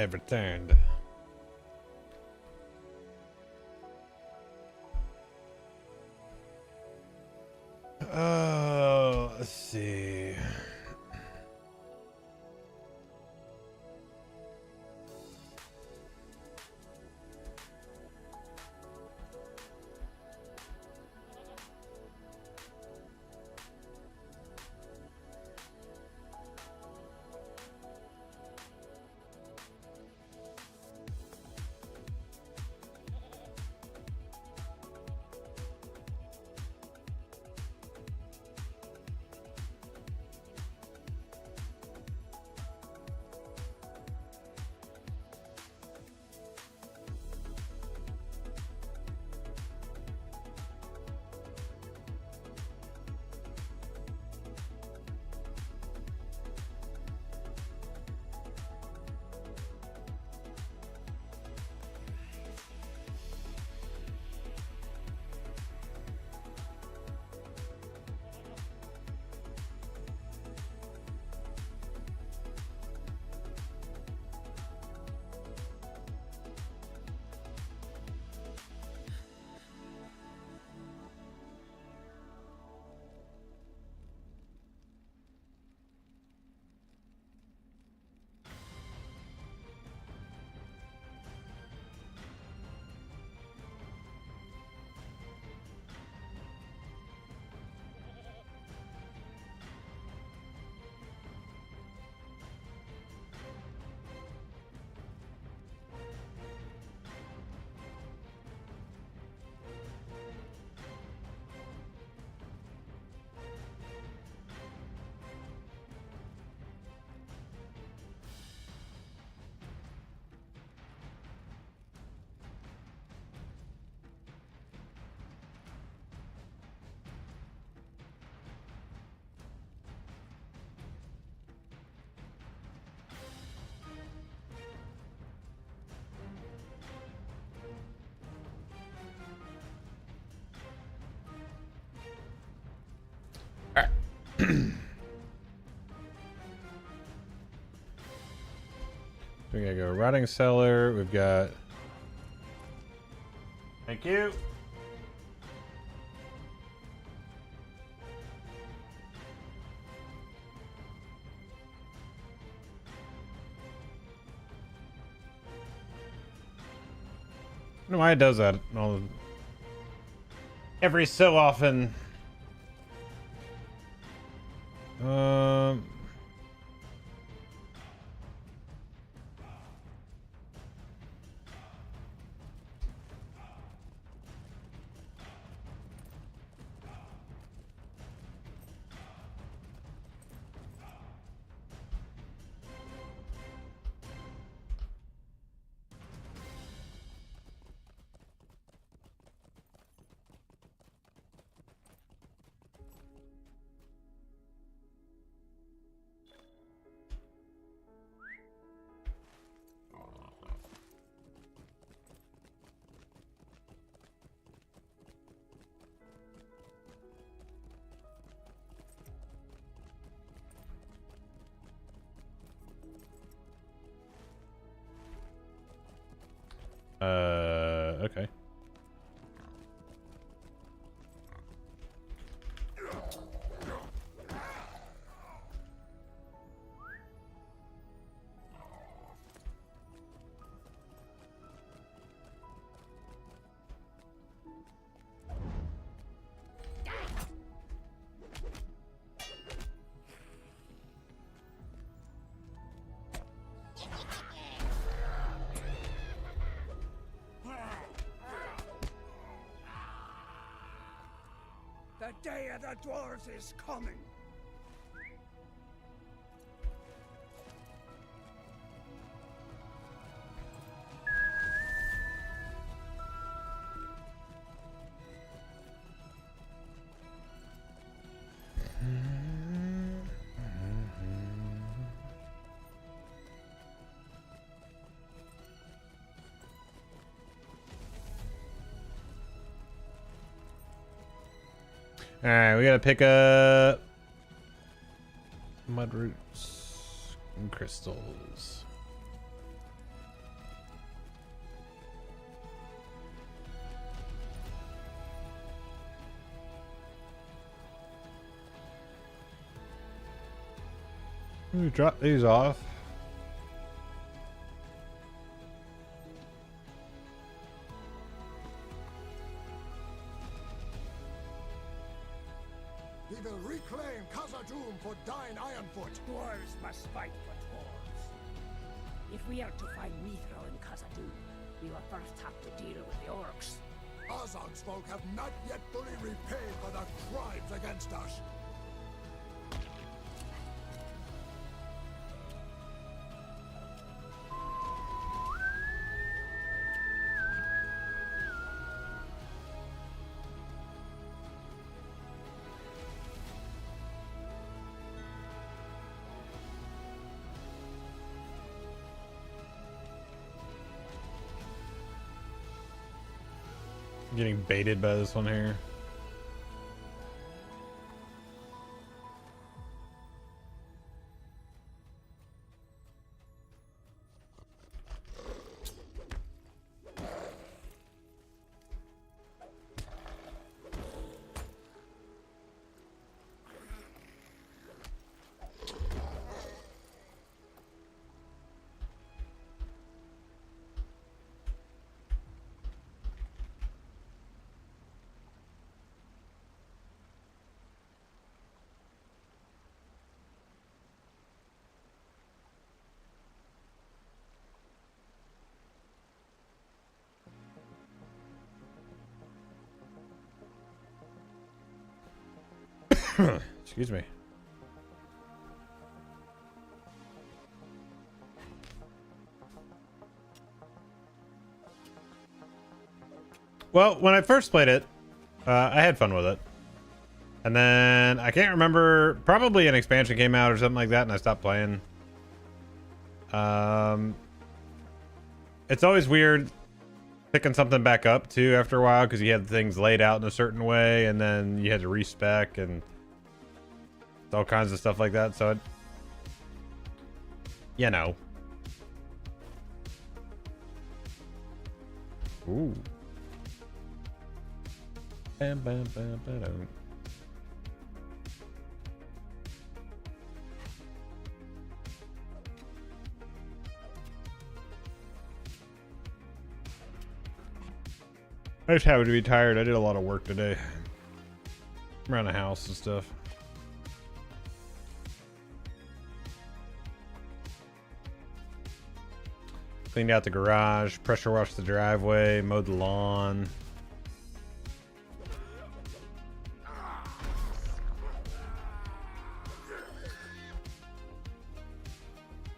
I've returned. Oh, let's see. We gotta go rotting cellar. We've got. Thank you. I don't know why it does that every so often. Okay. The day of the dwarves is coming. Alright, we gotta pick up mud roots and crystals. Let me drop these off. We will reclaim Khazad-dûm for Dine Ironfoot. Dwarves must fight for dwarves. If we are to find Mithril in Khazad-dûm, we will first have to deal with the orcs. Azog's folk have not yet fully repaid for their crimes against us. Getting baited by this one here. Excuse me. Well, when I first played it, I had fun with it. And then I can't remember, probably an expansion came out or something like that and I stopped playing. It's always weird picking something back up too after a while because you had things laid out in a certain way and then you had to respec and all kinds of stuff like that. So it, you know. Ooh. Bam, bam, bam, bam. I just happened to be tired. I did a lot of work today around the house and stuff. Cleaned out the garage, pressure washed the driveway, mowed the lawn.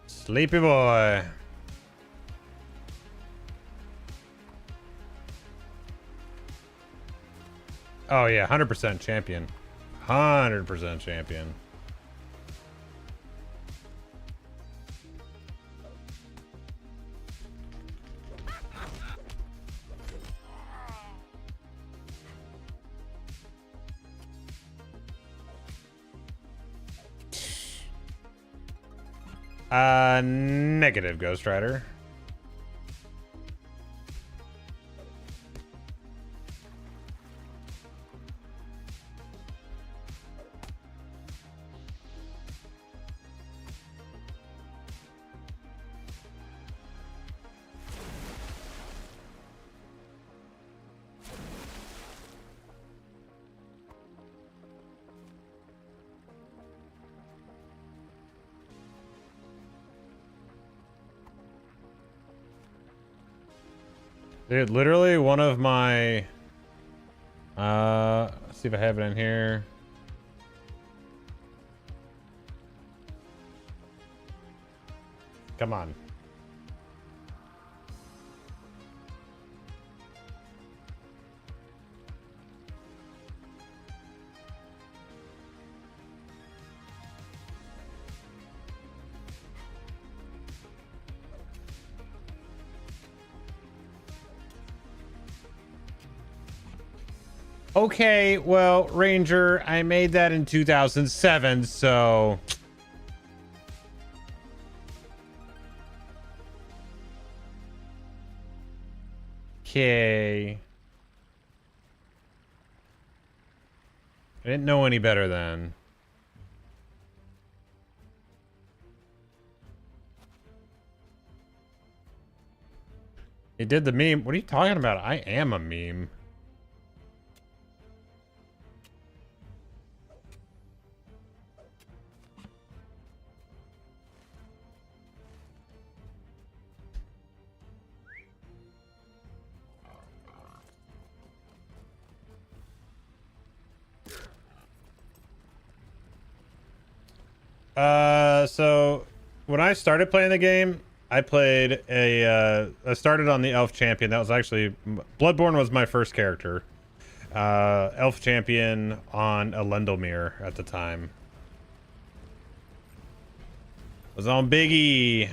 Sleepy boy. Oh yeah, 100% champion. 100% champion. Negative, Ghost Rider. Dude, literally one of my let's see if I have it in here. Come on. Okay, well, Ranger, I made that in 2007, so... Okay. I didn't know any better then. He did the meme. What are you talking about? I am a meme. So when I started playing the game, I played I started on the Elf Champion. That was actually, Bludborn was my first character. Elf Champion on a Lendelmere at the time. Was on Biggie.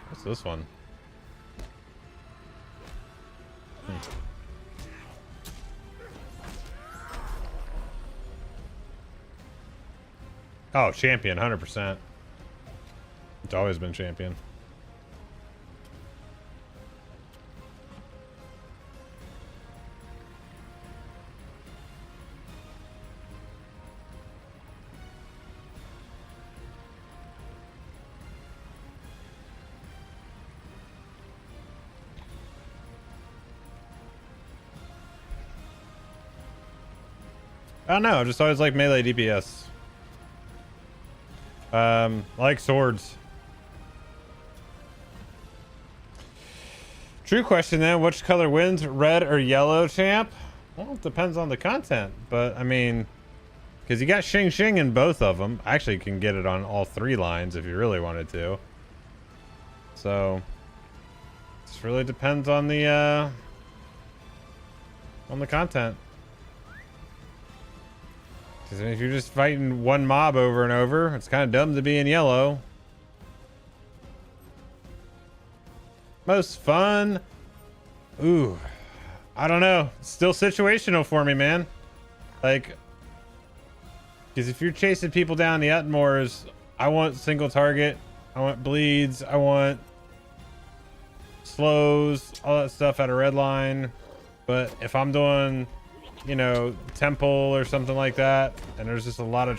What's this one? Oh, champion, 100%. It's always been champion. I don't know, just always like melee DPS. I like swords. True question then, which color wins, red or yellow, champ? Well, it depends on the content, but I mean, because you got Xing Xing in both of them. Actually, you can get it on all 3 lines if you really wanted to. So, just really depends on the content. Because if you're just fighting one mob over and over, it's kind of dumb to be in yellow. Most fun? Ooh, I don't know. It's still situational for me, man. Like, because if you're chasing people down the Utmores, I want single target. I want bleeds. I want slows, all that stuff at a red line. But if I'm doing, you know, temple or something like that, and there's just a lot of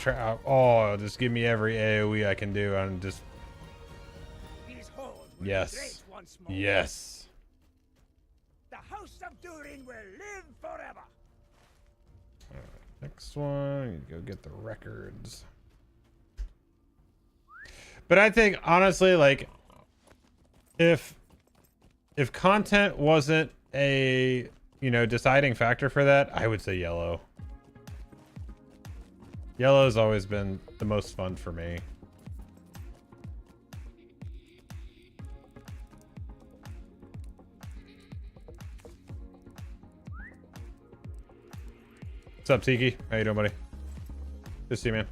just give me every AoE I can do and just yes, yes. The House of Durin will live forever. Next one, go get the records. But I think honestly, like, if content wasn't a, you know, deciding factor for that, I would say yellow. Yellow's always been the most fun for me. What's up, Tiki? How you doing, buddy? Good to see you, man.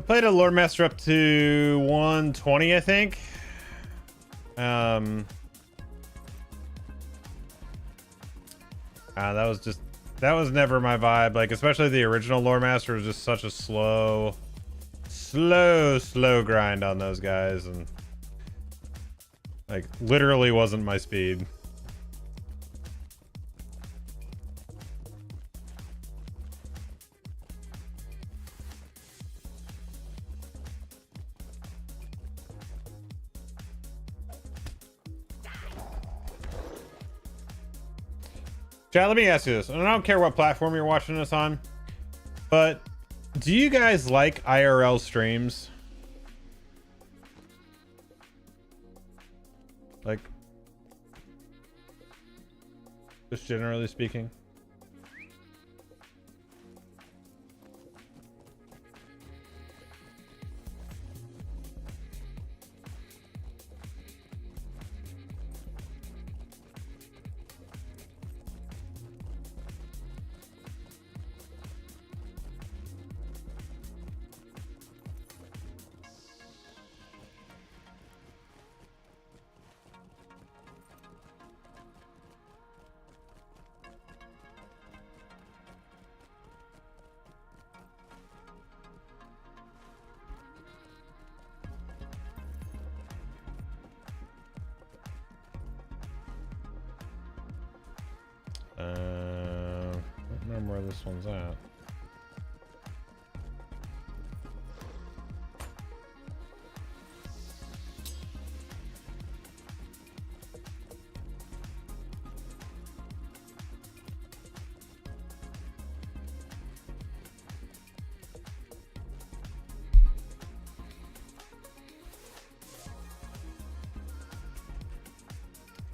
Played a Lord Master up to 120, I think. That was never my vibe. Like, especially the original Lore Master was just such a slow grind on those guys, and like literally wasn't my speed. Chad, let me ask you this, and I don't care what platform you're watching this on, but do you guys like IRL streams? Like, just generally speaking. where this one's at.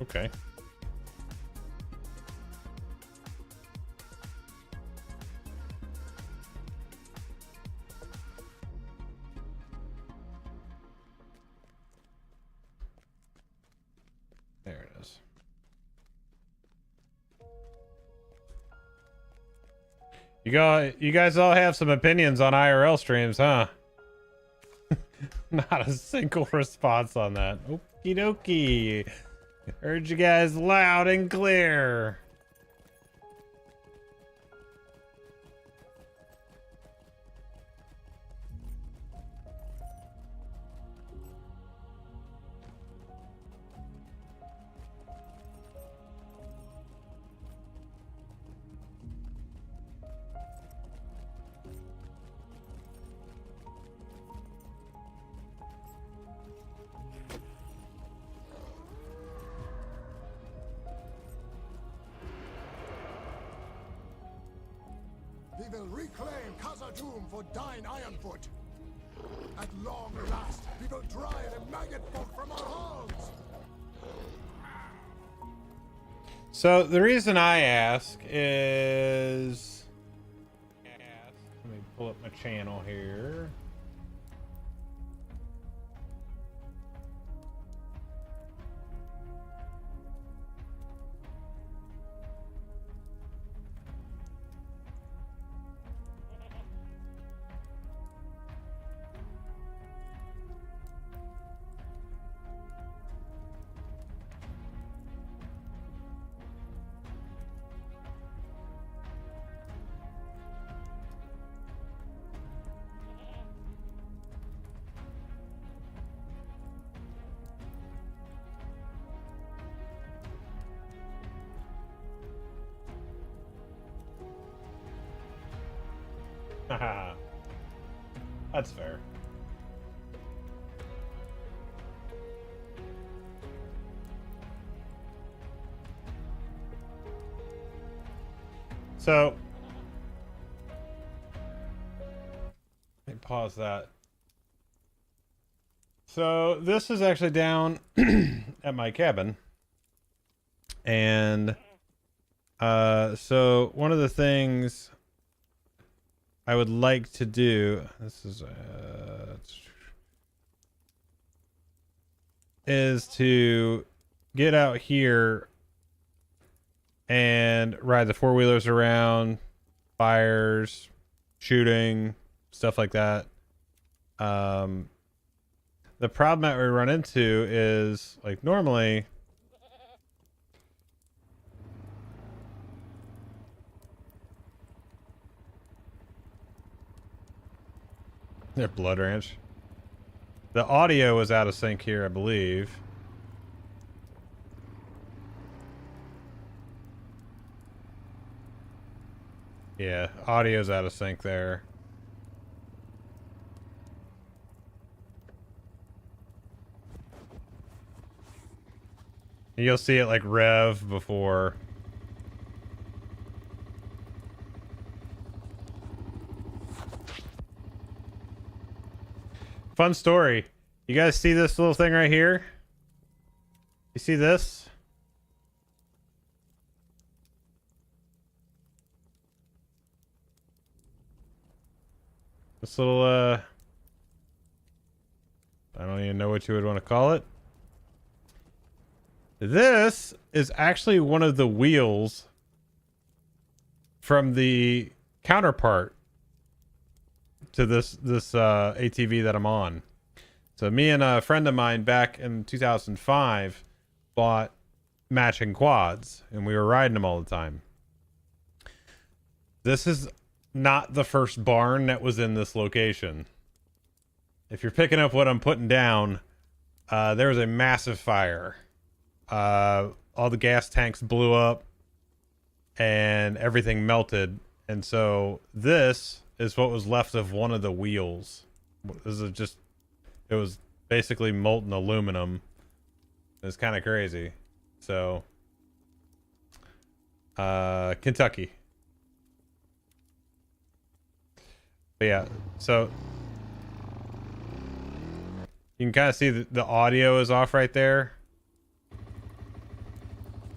Okay. There it is. You guys all have some opinions on IRL streams, huh? Not a single response on that. Okie dokie. Heard you guys loud and clear. We will reclaim Khazad-dûm for Dine Ironfoot. At long last, we will drive the maggot folk from our halls. So the reason I ask is, let me pull up my channel here. Haha. That's fair. So, let me pause that. So, this is actually down at my cabin. And, so one of the things I would like to do, this is to get out here and ride the four-wheelers around, fires, shooting, stuff like that. The problem that we run into is, like, normally their Blood Ranch. The audio was out of sync here, I believe. Yeah, audio's out of sync there. You'll see it like rev before. Fun story. You guys see this little thing right here? You see this? This little, I don't even know what you would want to call it. This is actually one of the wheels from the counterpart to this ATV that I'm on. So me and a friend of mine back in 2005 bought matching quads, and we were riding them all the time. This is not the first barn that was in this location. If you're picking up what I'm putting down, there was a massive fire. All the gas tanks blew up and everything melted. And so this is what was left of one of the wheels. This is just, it was basically molten aluminum. It's kind of crazy. So, Kentucky. But yeah, so you can kind of see the audio is off right there.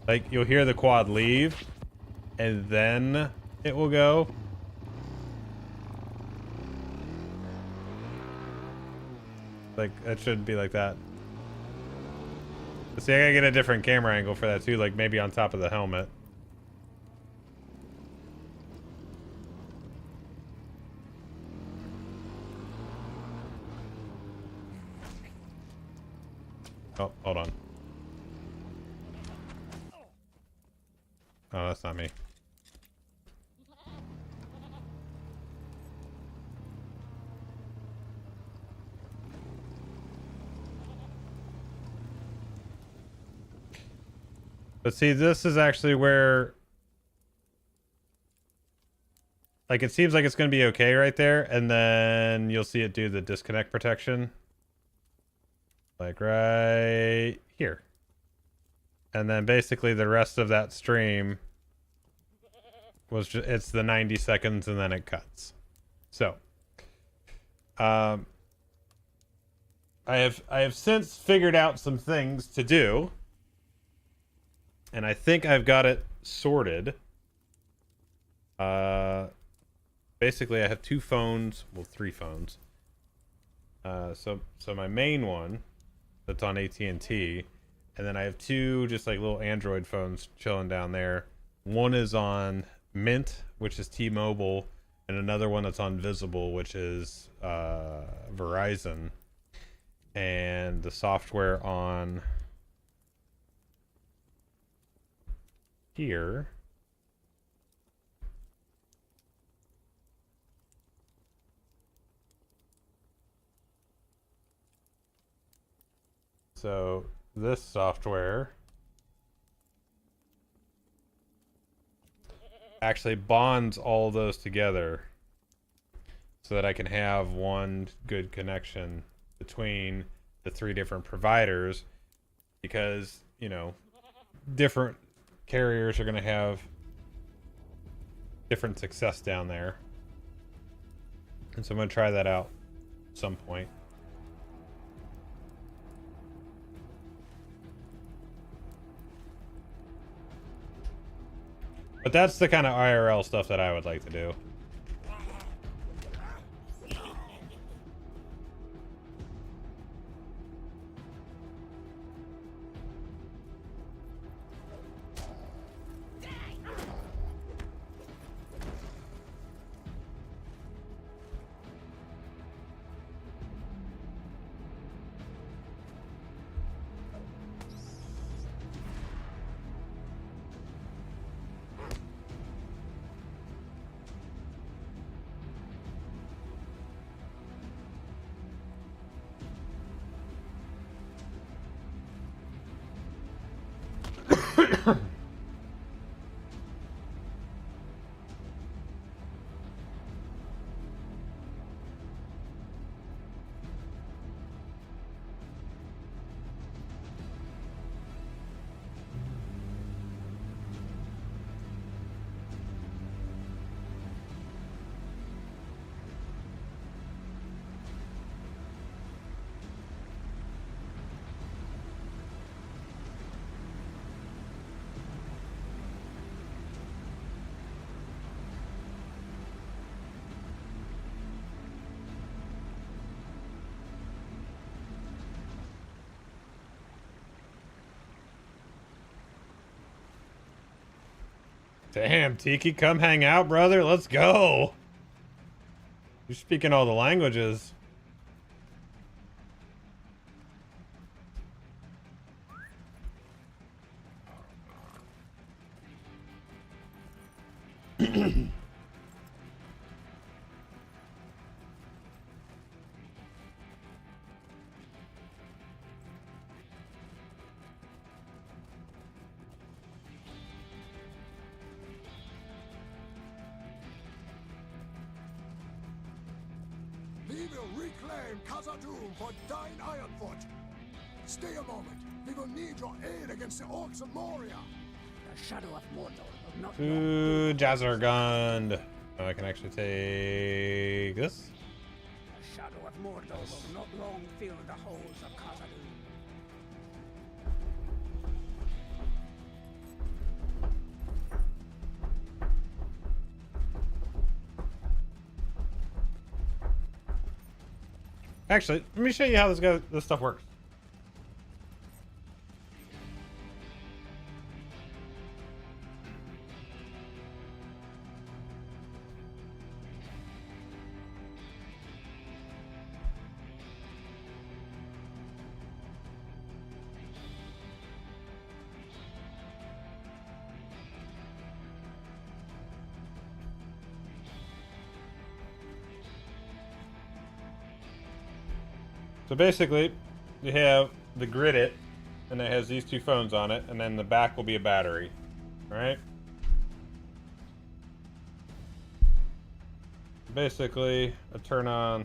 Like, you'll hear the quad leave, and then it will go. Like, that shouldn't be like that. But see, I gotta get a different camera angle for that too, like maybe on top of the helmet. Oh, hold on. Oh, that's not me. But see, this is actually where, like, it seems like it's going to be okay right there, and then you'll see it do the disconnect protection. Like right here. And then basically the rest of that stream was just, it's the 90 seconds and then it cuts. So, I have since figured out some things to do, and I think I've got it sorted. Basically I have two phones, well, three phones. So my main one that's on AT&T, and then I have two just like little Android phones chilling down there. One is on Mint, which is T-Mobile, and another one that's on Visible, which is Verizon. And the software on here so this software actually bonds all those together so that I can have one good connection between the three different providers, because, you know, different carriers are going to have different success down there. And so I'm going to try that out at some point. But that's the kind of IRL stuff that I would like to do. Damn, Tiki, come hang out, brother. Let's go. You're speaking all the languages. We will reclaim Khazad-dûm for Dine Ironfoot. Stay a moment. We will need your aid against the orcs of Moria. The shadow of Mordor will not Ooh, Jazzergund. I can actually take this. The shadow of Mordor will not long fill the halls of Khazad-dûm. Actually, let me show you how this stuff works. So basically, you have the grid it, and it has these two phones on it, and then the back will be a battery. Alright? Basically, I turn on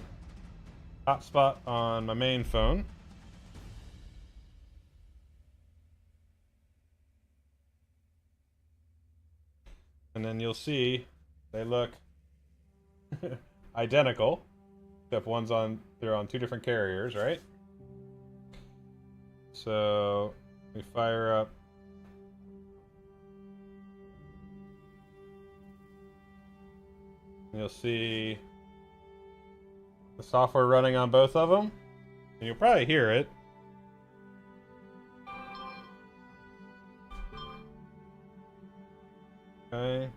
hotspot on my main phone. And then you'll see they look identical. Except they're on two different carriers, right? So we fire up. You'll see the software running on both of them. And you'll probably hear it. Okay.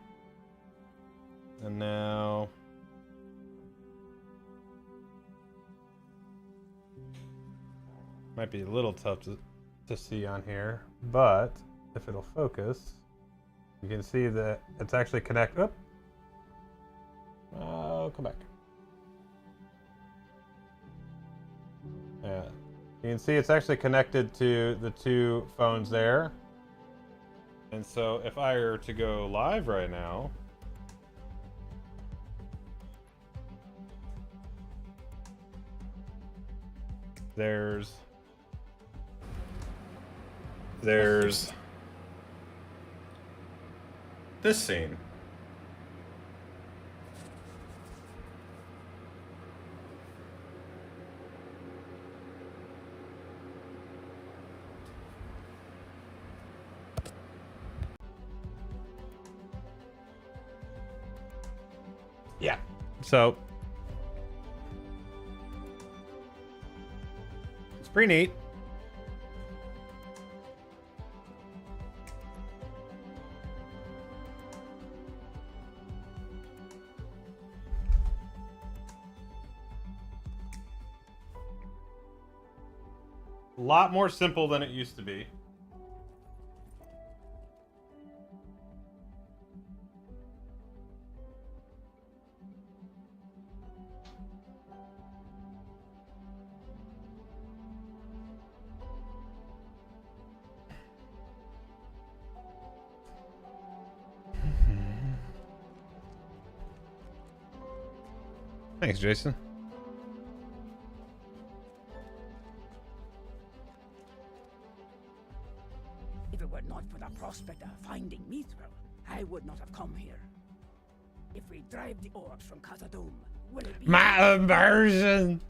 And now might be a little tough to see on here, but if it'll focus, you can see that it's actually connected. Oh, come back. Yeah, you can see it's actually connected to the two phones there. And so if I were to go live right now, there's this scene. Yeah. So it's pretty neat. A lot more simple than it used to be. Thanks, Jason. If it were not for the prospect of finding Mithril, I would not have come here. If we drive the orcs from Khazad-dûm, will it be... My immersion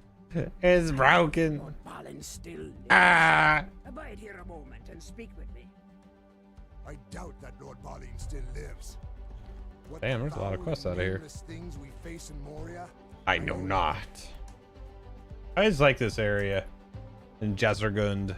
is broken. Lord Balin still lives. Ah! Abide here a moment and speak with me. I doubt that Lord Balin still lives. What Damn, there's a lot of foul, quests out of here. nameless things we face in Moria, I know not. I just like this area in Jazzergund.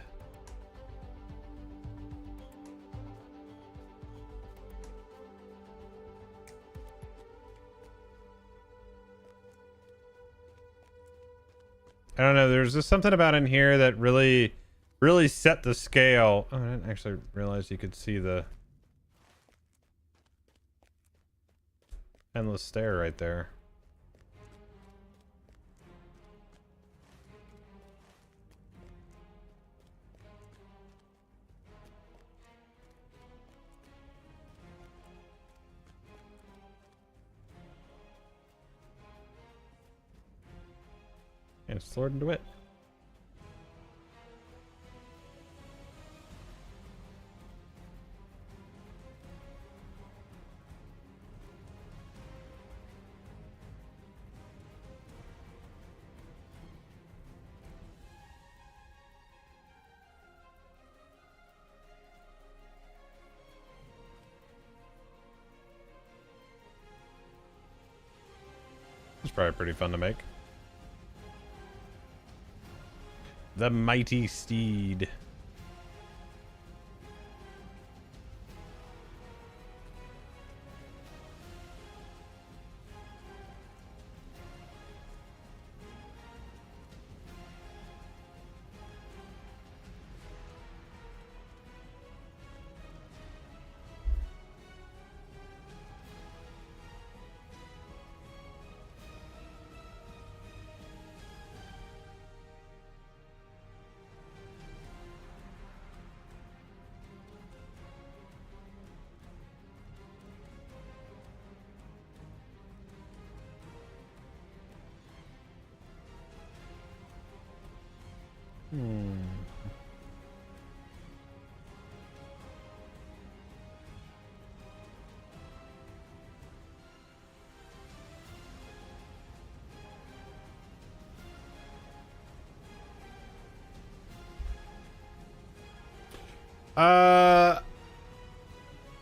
I don't know. There's just something about in here that really set the scale. Oh, I didn't actually realize you could see the endless stare right there. And Sword and Wit. It's probably pretty fun to make. The Mighty Steed.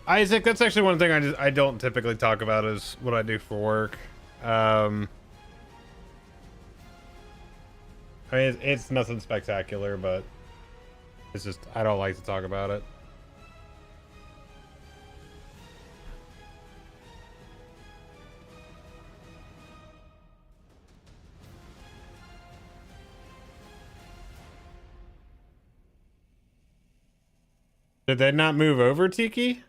Isaac, that's actually one thing I don't typically talk about is what I do for work. I mean, it's nothing spectacular, but it's just I don't like to talk about it. Did they not move over, Tiki?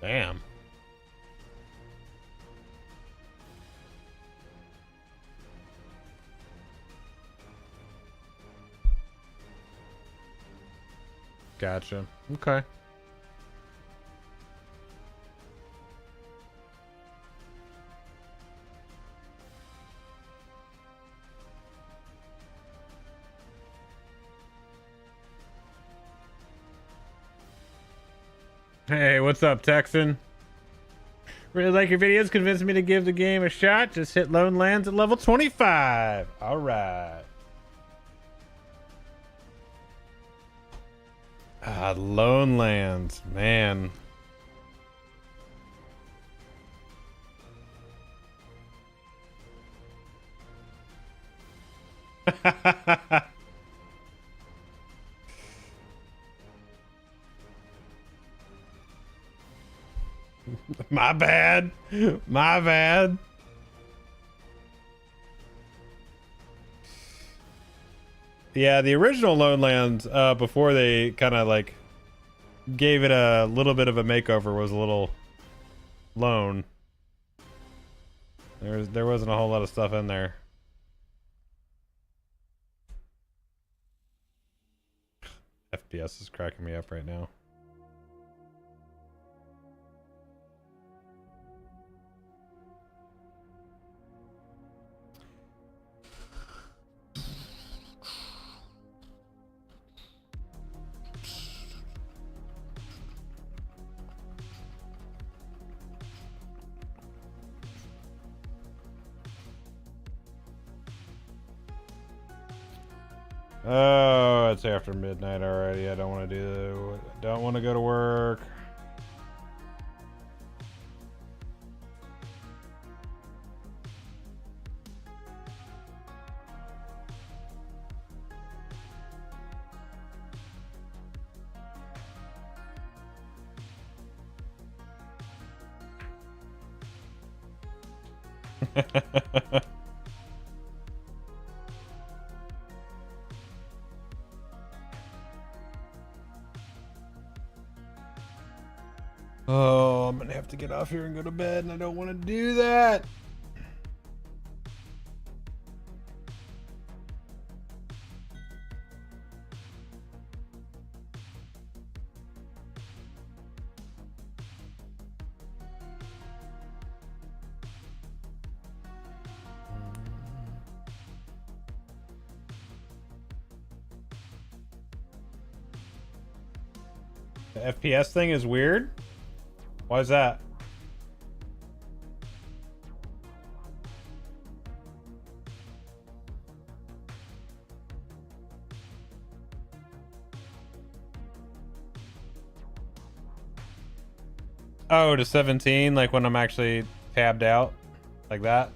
Damn. Gotcha. Okay. Hey, what's up, Texan? Really like your videos, convinced me to give the game a shot. Just hit Lone Lands at level 25. All right. Lone Lands, man. My bad. My bad. Yeah, the original Lone Lands, before they kind of like gave it a little bit of a makeover, was a little lone. There wasn't a whole lot of stuff in there. FPS is cracking me up right now. Oh, it's after midnight already. I don't want to don't want to go to work. Oh, I'm gonna have to get off here and go to bed, and I don't want to do that. The FPS thing is weird. Why is that? Oh, to 17, like when I'm actually tabbed out, like that.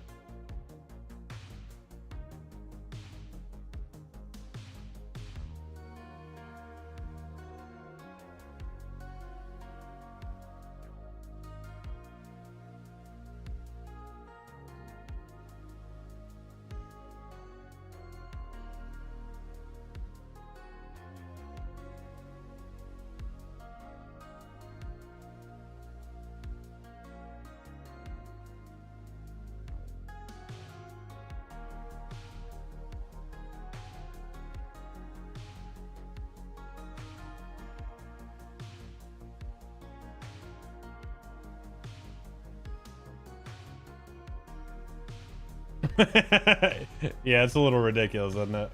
Yeah, it's a little ridiculous, isn't it?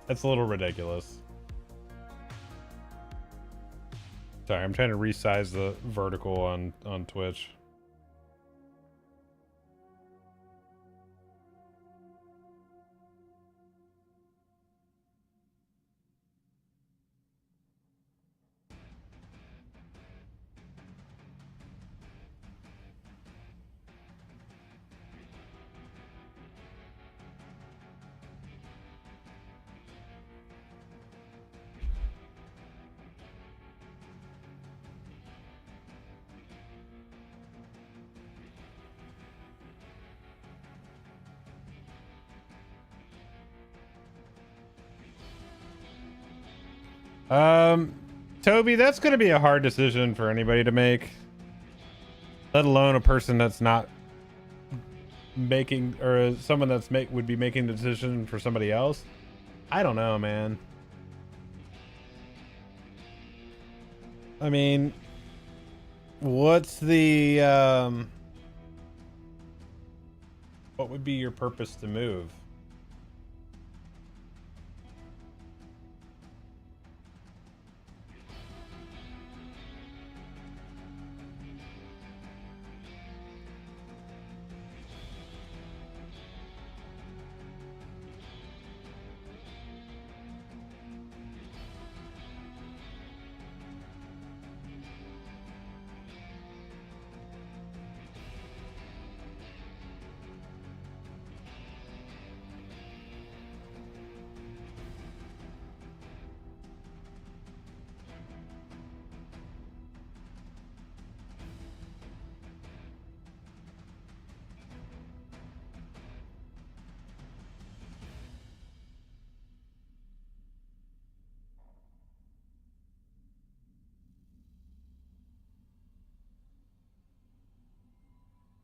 It's a little ridiculous. Sorry, I'm trying to resize the vertical on Twitch. Toby, that's going to be a hard decision for anybody to make, let alone a person that's not making, or someone that's would be making the decision for somebody else. I don't know, man. I mean, what's the what would be your purpose to move?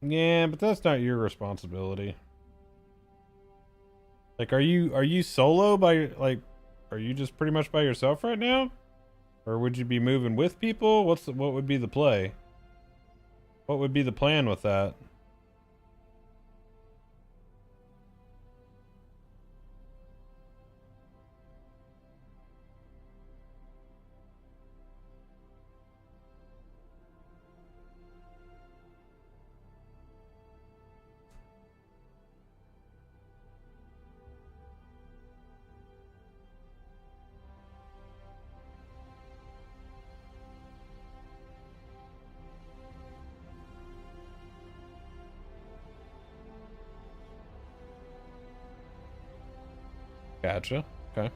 Yeah, but that's not your responsibility. Like, are you solo by, like, are you just pretty much by yourself right now? Or would you be moving with people? What would be the play? What would be the plan with that? Gotcha. Okay.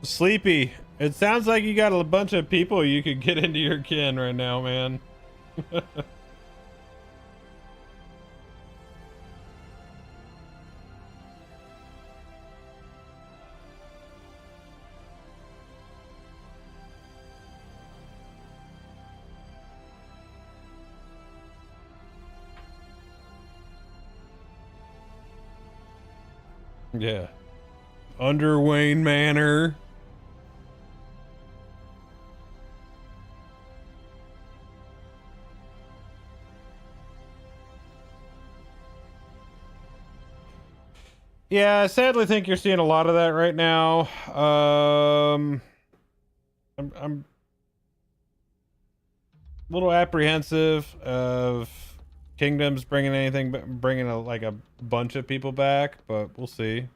Sleepy. It sounds like you got a bunch of people you could get into your kin right now, man. Yeah. Under Wayne Manor. Yeah, I sadly think you're seeing a lot of that right now. I'm a little apprehensive of Kingdoms bringing anything, but bringing like a bunch of people back, but we'll see.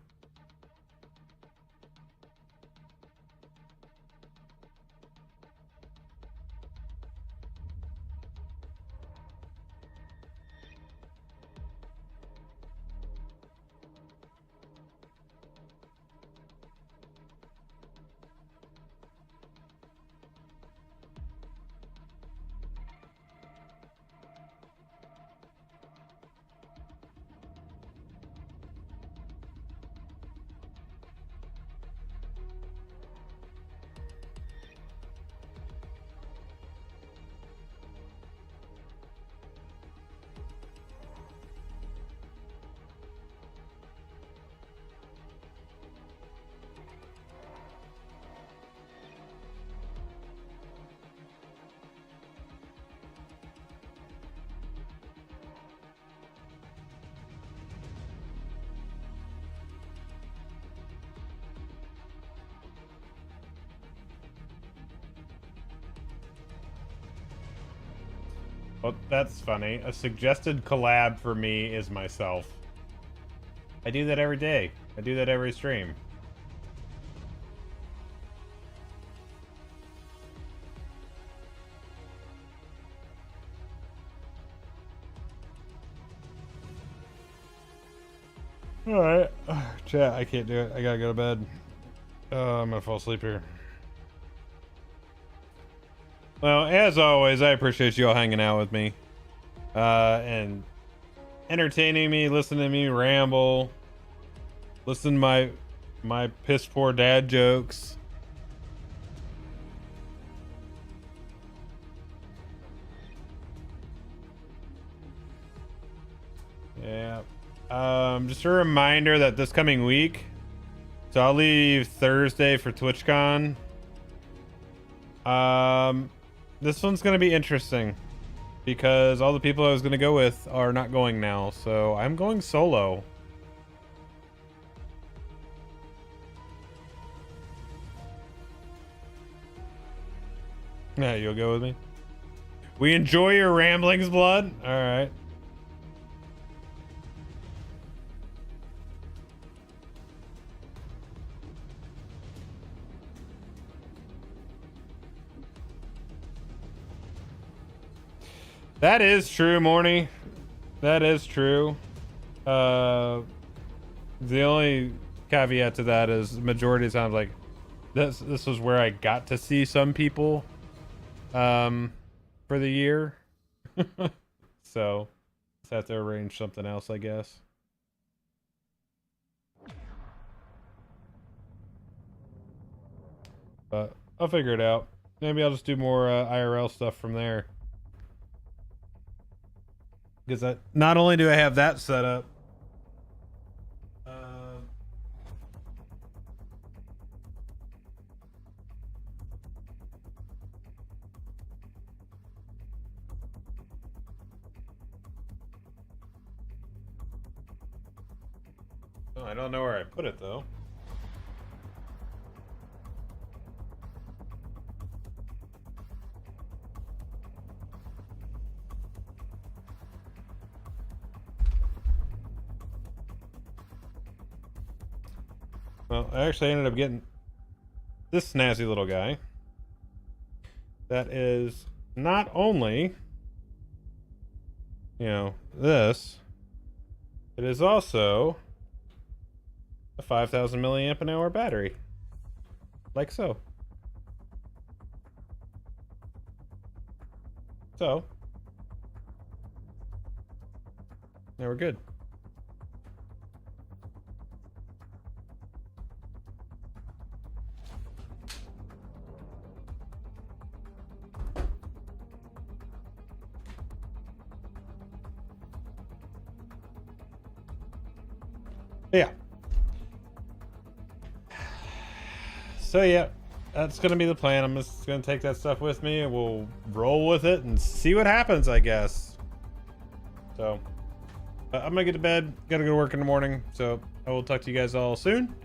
Well, that's funny. A suggested collab for me is myself. I do that every day. I do that every stream. Alright. Chat, I can't do it. I gotta go to bed. I'm gonna fall asleep here. Well, as always, I appreciate you all hanging out with me. And entertaining me, listening to me ramble. Listen to my piss poor dad jokes. Yeah. Just a reminder that this coming week, so I'll leave Thursday for TwitchCon. This one's gonna be interesting because all the people I was gonna go with are not going now, so I'm going solo. Yeah, you'll go with me? We enjoy your ramblings, Blood. All right. That is true, Morny. That is true. The only caveat to that is the majority of times, like, this was where I got to see some people for the year. So just have to arrange something else, I guess. But I'll figure it out. Maybe I'll just do more IRL stuff from there. Because not only do I have that set up, oh, I don't know where I put it though. Well, I actually ended up getting this snazzy little guy that is not only, you know, this, it is also a 5,000 milliamp an hour battery. Like so. So. Now we're good. Yeah. So yeah, that's gonna be the plan. I'm just gonna take that stuff with me and we'll roll with it and see what happens, I guess. So I'm gonna get to bed, gotta go to work in the morning, so I will talk to you guys all soon.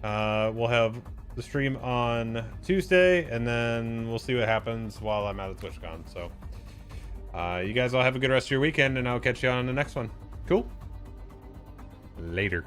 We'll have the stream on Tuesday, and then we'll see what happens while I'm out of TwitchCon. So you guys all have a good rest of your weekend, and I'll catch you on the next one. Cool? Later.